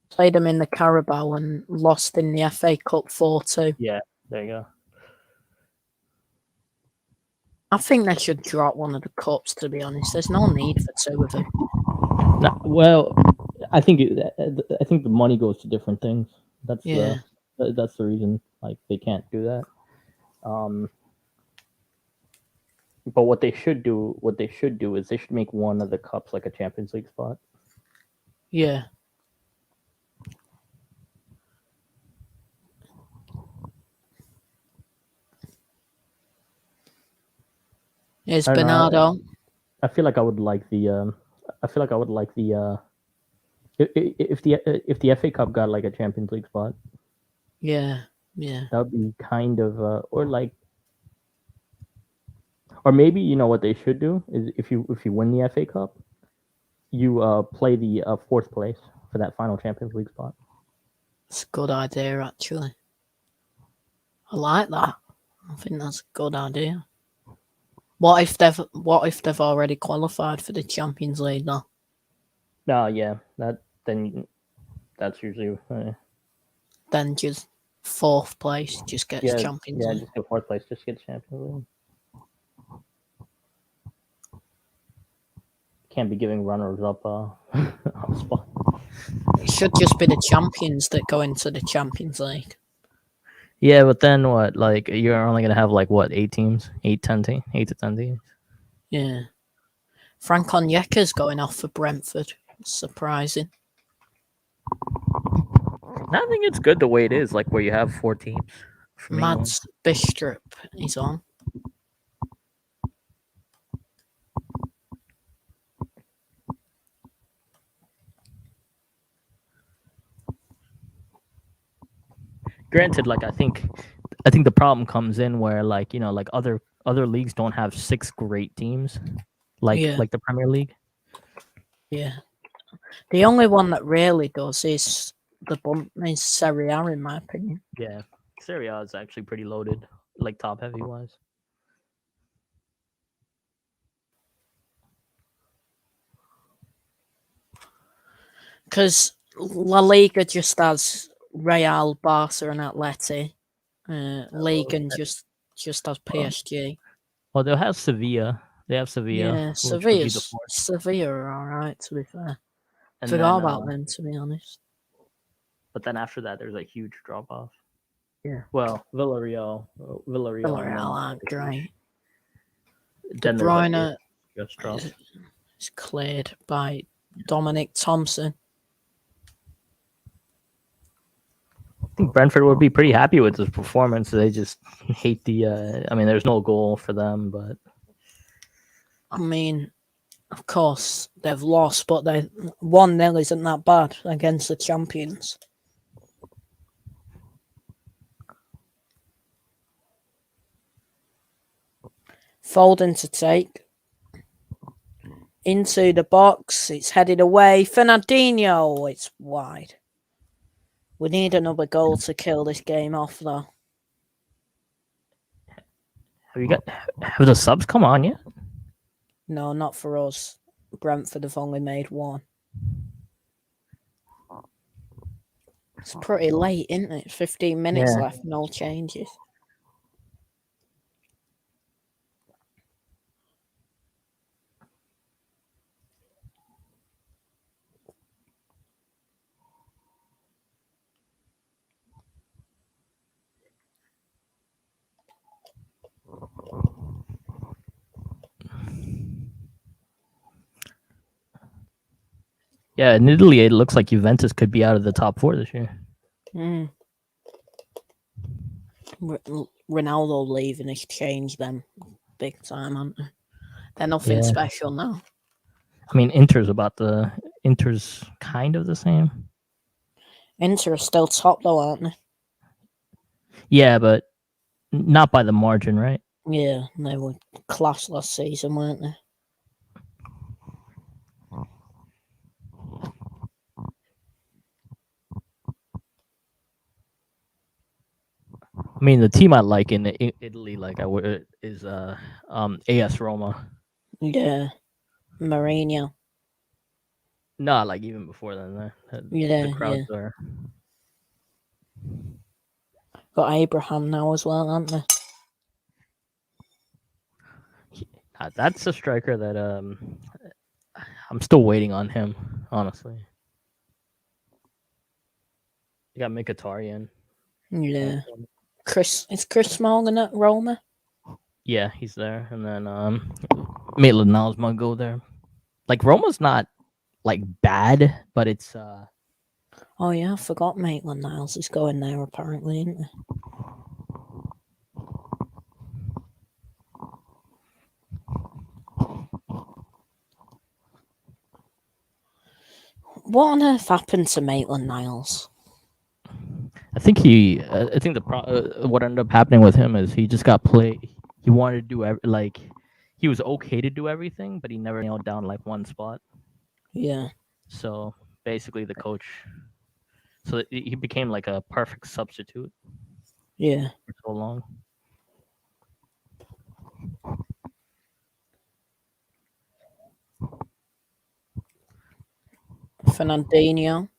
Played them in the Carabao and lost in the FA Cup 4-2. Yeah, there you go. I think they should drop one of the cups, to be honest. There's no need for two of them. No, well, I think the money goes to different things. That's the reason. Like they can't do that. But what they should do is they should make one of the cups like a Champions League spot. Yeah. Here's Bernardo. I feel like I would like the. If the FA Cup got like a Champions League spot. Yeah. That would be kind of or maybe you know what they should do is if you win the FA Cup, you play the fourth place for that final Champions League spot. It's a good idea, actually. I like that. I think that's a good idea. What if they've already qualified for the Champions League though? No, yeah, that's usually then just fourth place just gets Champions League. Yeah, just go fourth place, just gets Champions League. Can't be giving runners up a spot. It should just be the champions that go into the Champions League. Yeah, but then what? Like you're only gonna have like what? 8 teams, 8 to 10 teams. Yeah. Frank Onyeka's going off for Brentford. Surprising. I think it's good the way it is, like where you have 4 teams. Mads Bistrup is on. Granted, like I think the problem comes in where like you know like other leagues don't have 6 great teams, like the Premier League. Yeah, the only one that really does is Serie A, in my opinion. Yeah, Serie A is actually pretty loaded, like top heavy wise. Because La Liga just has Real, Barca, and Atleti. Liga just has PSG. Well, they'll have Sevilla. They have Sevilla. Yeah, Sevilla are all right, to be fair. And forgot about them, to be honest. But then after that, there's a huge drop off. Yeah. Well, Villarreal aren't great. De Bruyne just dropped. Is cleared by Dominic Thompson. I think Brentford would be pretty happy with this performance. They just hate the. I mean, there's no goal for them, but. I mean, of course they've lost, but 1-0 isn't that bad against the champions. Foden to take. Into the box. It's headed away. Fernandinho. It's wide. We need another goal to kill this game off, though. Have the subs come on yet? No, not for us. Brentford have only made 1. It's pretty late, isn't it? 15 minutes left, no changes. Yeah, in Italy, it looks like Juventus could be out of the top 4 this year. Ronaldo leaving has changed them big time, haven't they? They're nothing special now. I mean, Inter's kind of the same. Inter are still top, though, aren't they? Yeah, but not by the margin, right? Yeah, they were class last season, weren't they? I mean, the team I like in Italy, like is AS Roma. Yeah, Mourinho. No, like even before then, the crowds are. Got Abraham now as well, aren't they? That's a striker that I'm still waiting on him, honestly. You got Mkhitaryan. Yeah. Is Chris Smalling at Roma? Yeah, he's there. And then Maitland-Niles might go there. Like Roma's not like bad, but it's Oh yeah, I forgot Maitland-Niles is going there apparently, isn't he? What on earth happened to Maitland-Niles? I think what ended up happening with him is he just got played. He wanted to do he was okay to do everything, but he never nailed down like one spot. Yeah. So basically, the coach, so he became like a perfect substitute. Yeah. For so long. Fernandinho.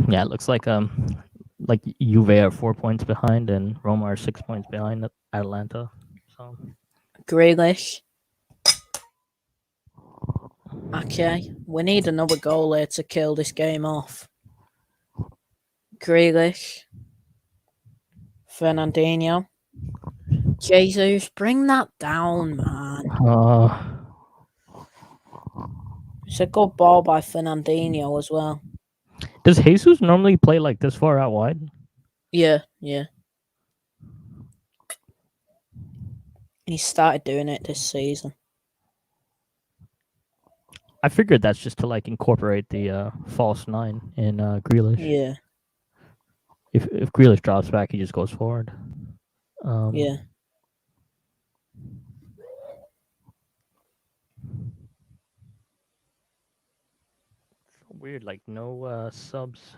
Yeah, it looks like Juve are 4 points behind and Roma are 6 points behind Atalanta. So Grealish. Okay, we need another goal here to kill this game off. Grealish. Fernandinho. Jesus, bring that down, man. It's a good ball by Fernandinho as well. Does Jesus normally play like this far out wide? Yeah. He started doing it this season. I figured that's just to like incorporate the false nine in Grealish. Yeah. If Grealish drops back, he just goes forward. Yeah. Weird, like no subs.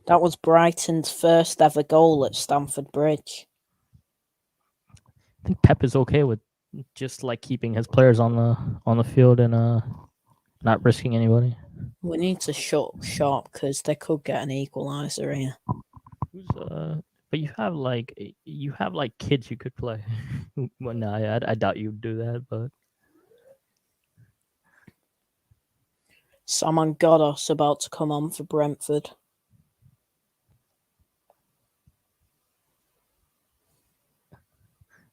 That was Brighton's first ever goal at Stamford Bridge. I think Pep is okay with just like keeping his players on the field and not risking anybody. We need to shut shop because they could get an equaliser here. But you have like kids you could play. Well, no, I doubt you'd do that, but Saman Ghoddos about to come on for Brentford.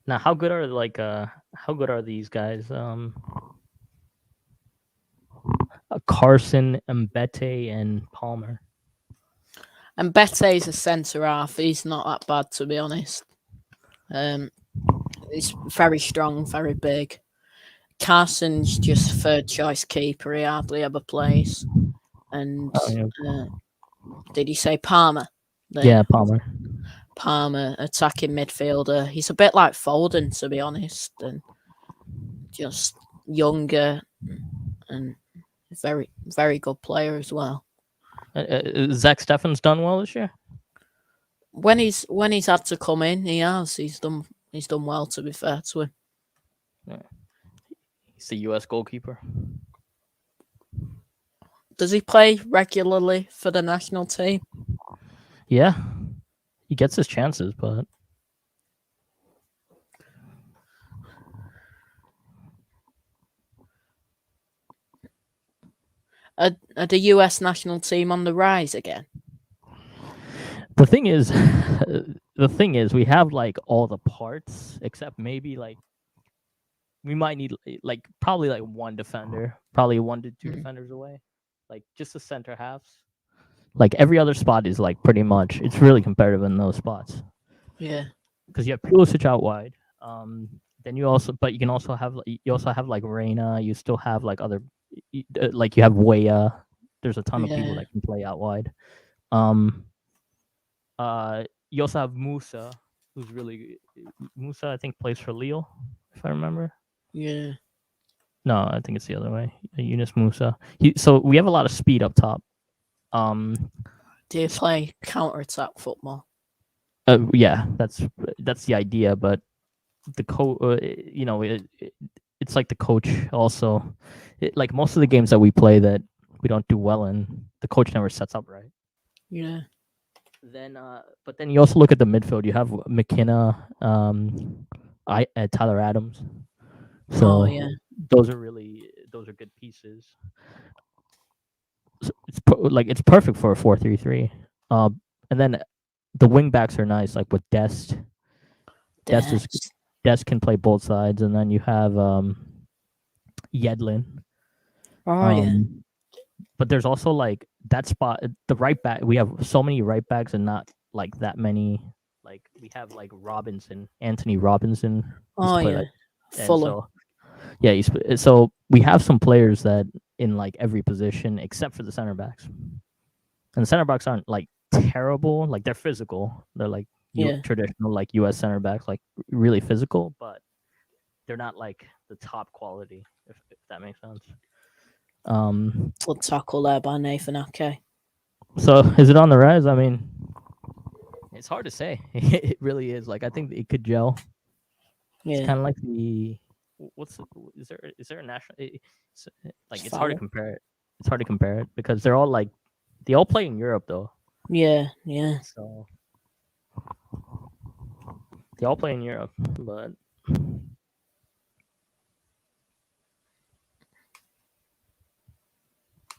Now, how good are these guys? Carson, Mbete, and Palmer. Mbete is a centre half. He's not that bad, to be honest. He's very strong, very big. Carson's just third choice keeper. He hardly ever plays. And did he say Palmer? Yeah, Palmer. Palmer, attacking midfielder. He's a bit like Foden, to be honest, and just younger and very, very good player as well. Zach Steffen's done well this year. When he's had to come in, he has. He's done well. To be fair to him. Yeah. He's the U.S. goalkeeper. Does he play regularly for the national team? Yeah, he gets his chances, but Are the US national team on the rise again? The thing is, we have like all the parts except maybe like we might need like probably like one defender, probably 1 to 2 defenders away, like just the center halves. Like every other spot is like pretty much it's really competitive in those spots. Yeah, because you have Pulisic out wide. Then you can also have like Reina. You still have like other like you have Weah. There's a ton of people that can play out wide. You also have Musa, who's really Musa. I think plays for Lille, if I remember. Yeah. No, I think it's the other way. Yunus Musa. So we have a lot of speed up top. Do you play counter-attack football? Yeah, that's the idea. But the it's like the coach also. Like most of the games that we play that we don't do well in, the coach never sets up right. Yeah. Then, but then you also look at the midfield. You have McKenna, Tyler Adams. So those are good pieces. So it's perfect for a 4-3-3. And then the wing backs are nice, like with Dest. Dest can play both sides, and then you have Yedlin. But there's also like that spot, the right back. We have so many right backs and not like that many. Like we have like Anthony Robinson. Fulham. So we have some players that in like every position except for the center backs. And the center backs aren't like terrible. Like they're physical. They're like traditional like U.S. center backs, like really physical, but they're not like the top quality. If that makes sense. Good tackle there by Iheanacho. So is it on the rise? I mean, it's hard to say. It really is. Like I think it could gel. Yeah. It's kind of like is there a national? It's hard to compare it. It's hard to compare it because they all play in Europe though. Yeah. So they all play in Europe, but.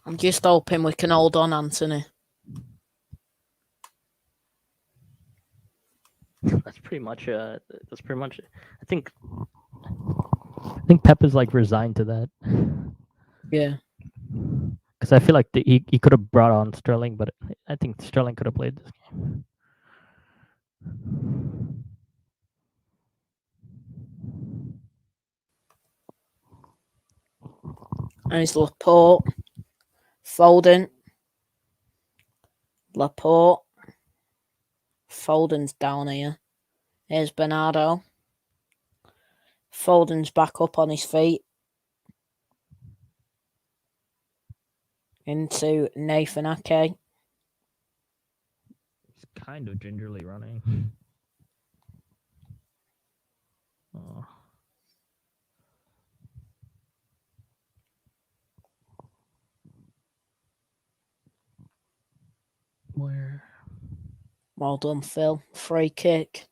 I'm just hoping we can hold on, Anthony. That's pretty much. I think Pep is like resigned to that. Yeah. Because I feel like he could have brought on Sterling, but I think Sterling could have played this game. There's Laporte. Foden. Laporte. Foden's down here. Here's Bernardo. Foden's back up on his feet. Into Iheanacho. He's kind of gingerly running. Oh. Where? Well done, Phil. Free kick.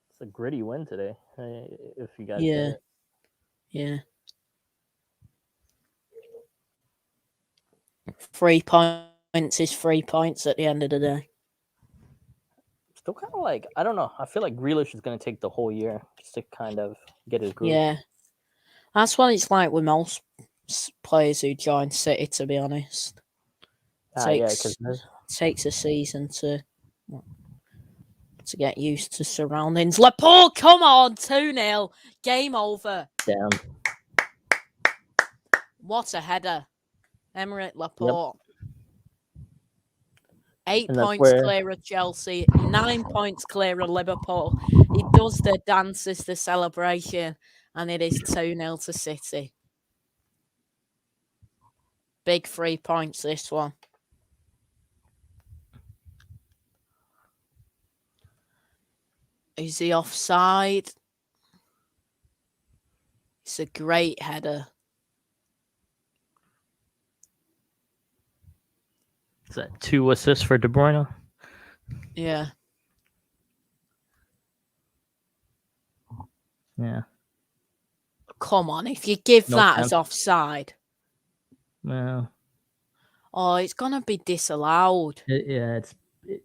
It's a gritty win today. If you guys get it. Yeah. 3 points is 3 points at the end of the day. Still kind of like, I don't know. I feel like Grealish is going to take the whole year just to kind of get his groove. Yeah. That's what it's like with most players who join City, to be honest. Takes a season to get used to surroundings. Laporte, come on, 2-0. Game over. Damn. What a header. Aymeric Laporte. Yep. 8 points clear of Chelsea, 9 points clear of Liverpool. He does the dances, the celebration, and it is 2-0 to City. Big 3 points, this one. Is he offside? It's a great header. Is that 2 assists for De Bruyne? Yeah. Yeah. Come on, if you give that as offside. Well. Oh, it's going to be disallowed.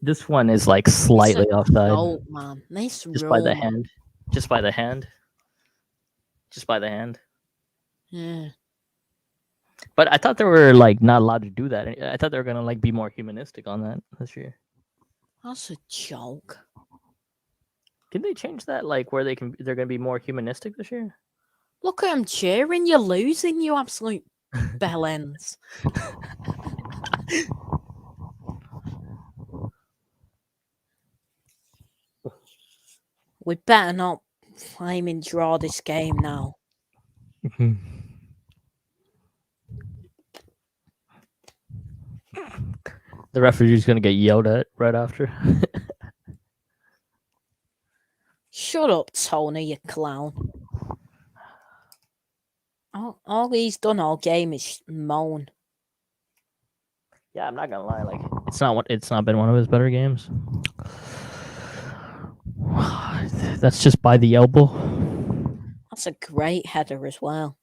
This one is like slightly offside. Oh, man. By the hand. Just by the hand. Yeah. But I thought they were like not allowed to do that. I thought they were gonna like be more humanistic on that this year. That's a joke. Can they change that? Like where they're gonna be more humanistic this year? Look at them cheering. You're losing, you absolute bellends. We better not flaming draw this game now. The referee's gonna get yelled at right after. Shut up, Tony, you clown. All he's done all game is moan. Yeah, I'm not gonna lie. Like it's not been one of his better games. That's just by the elbow. That's a great header as well.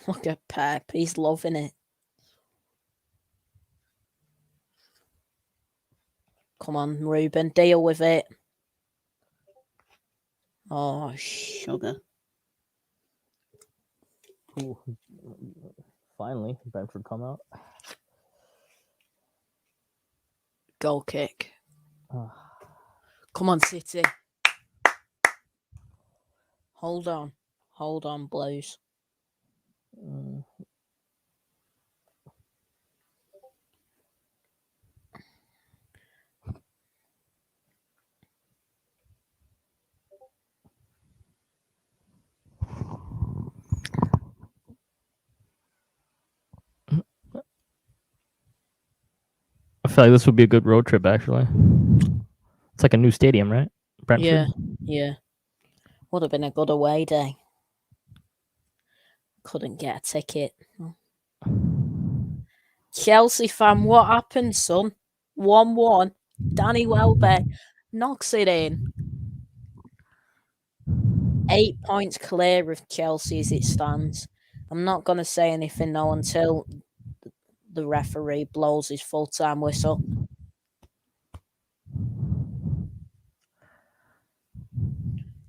Look at Pep. He's loving it. Come on, Ruben. Deal with it. Oh, sugar. Ooh. Finally, Brentford come out. Goal kick. Come on, City. Hold on. Hold on, Blues. I feel like this would be a good road trip, actually. It's like a new stadium, right? Brentford? Yeah. Would have been a good away day. Couldn't get a ticket. Chelsea fan, what happened, son? 1-1. Danny Welbeck knocks it in. 8 points clear of Chelsea as it stands. I'm not going to say anything though until the referee blows his full-time whistle.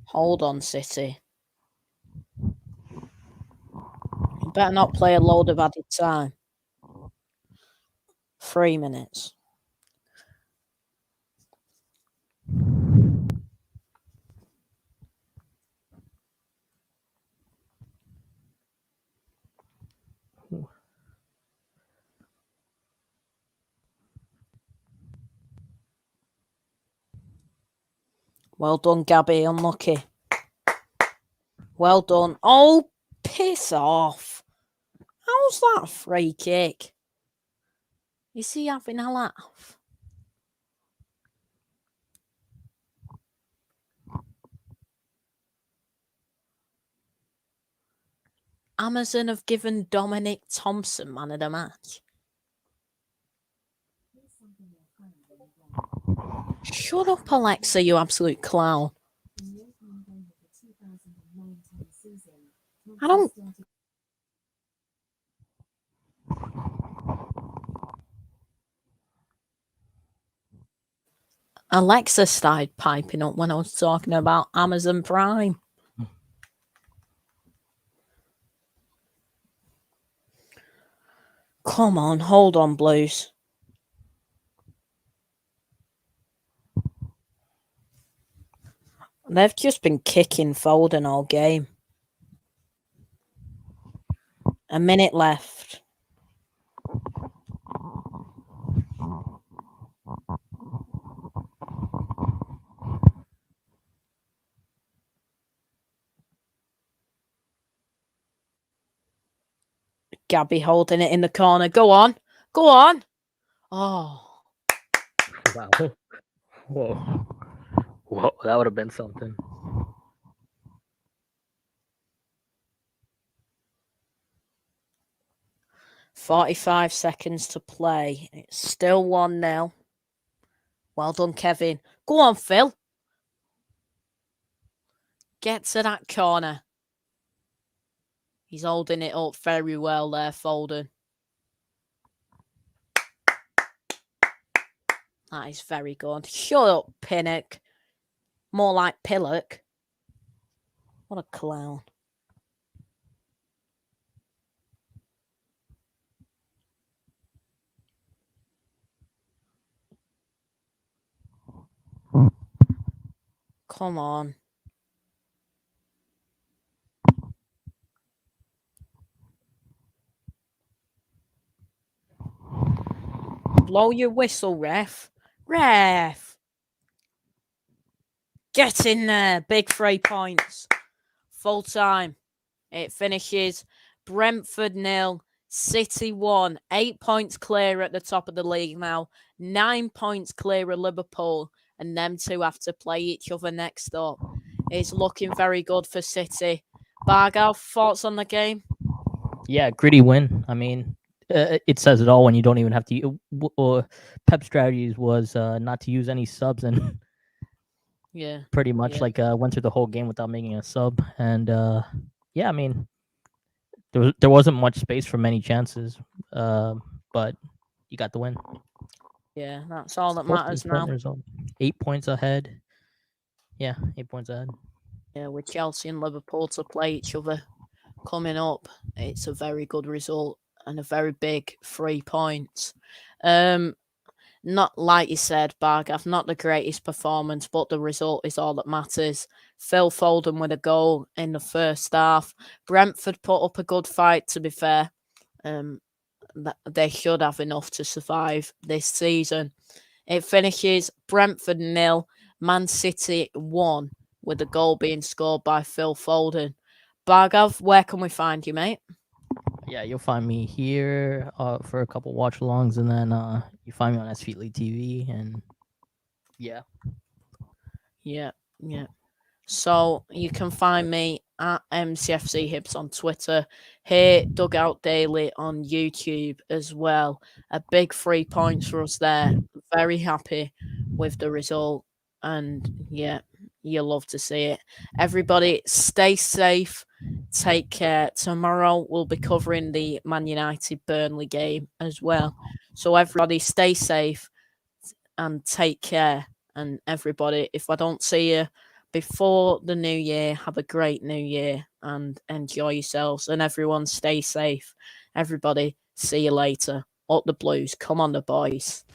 Hold on, City. You better not play a load of added time. 3 minutes. Well done, Gabby. Unlucky. Well done. Oh, piss off. How's that a free kick? Is he having a laugh? Amazon have given Dominic Thompson man of the match. Shut up, Alexa, you absolute clown. I don't... Alexa started piping up when I was talking about Amazon Prime. Come on, hold on, Blues. They've just been kicking Foden all game. A minute left. Gabby holding it in the corner. Go on. Go on. Oh. Wow. Whoa, that would have been something. "45 seconds to play. It's still 1-0. Well done, Kevin. Go on, Phil. Get to that corner. He's holding it up very well there, Foden. That is very good. Shut up, Pinnock. More like Pillock. What a clown. Come on. Blow your whistle, ref. Ref! Get in there. Big 3 points. Full time. It finishes Brentford 0, City 1. 8 points clear at the top of the league now. 9 points clear of Liverpool. And them two have to play each other next up. It's looking very good for City. Bargav, thoughts on the game? Yeah, gritty win. I mean, it says it all when you don't even have to. Pep strategies was not to use any subs, and pretty much went through the whole game without making a sub. And I mean, there wasn't much space for many chances, but you got the win. Yeah, that's all that matters now. 8 points ahead. Yeah, 8 points ahead. Yeah, with Chelsea and Liverpool to play each other coming up, it's a very good result and a very big 3 points. Not like you said, Bargav, not the greatest performance, but the result is all that matters. Phil Foden with a goal in the first half. Brentford put up a good fight, to be fair. They should have enough to survive this season. It finishes Brentford 0, Man City 1, with the goal being scored by Phil Foden. Bargav, where can we find you, mate? Yeah, you'll find me here for a couple watch-alongs, and then you find me on SFeetly TV, and yeah. So you can find me at MCFC Hibs on Twitter, here Dugout Daily on YouTube as well. A big 3 points for us there. Very happy with the result, and you'll love to see it. Everybody, stay safe. Take care. Tomorrow we'll be covering the Man United Burnley game as well. So everybody, stay safe and take care. And everybody, if I don't see you before the new year, have a great new year and enjoy yourselves. And everyone, stay safe. Everybody, see you later. Up the Blues. Come on, the boys.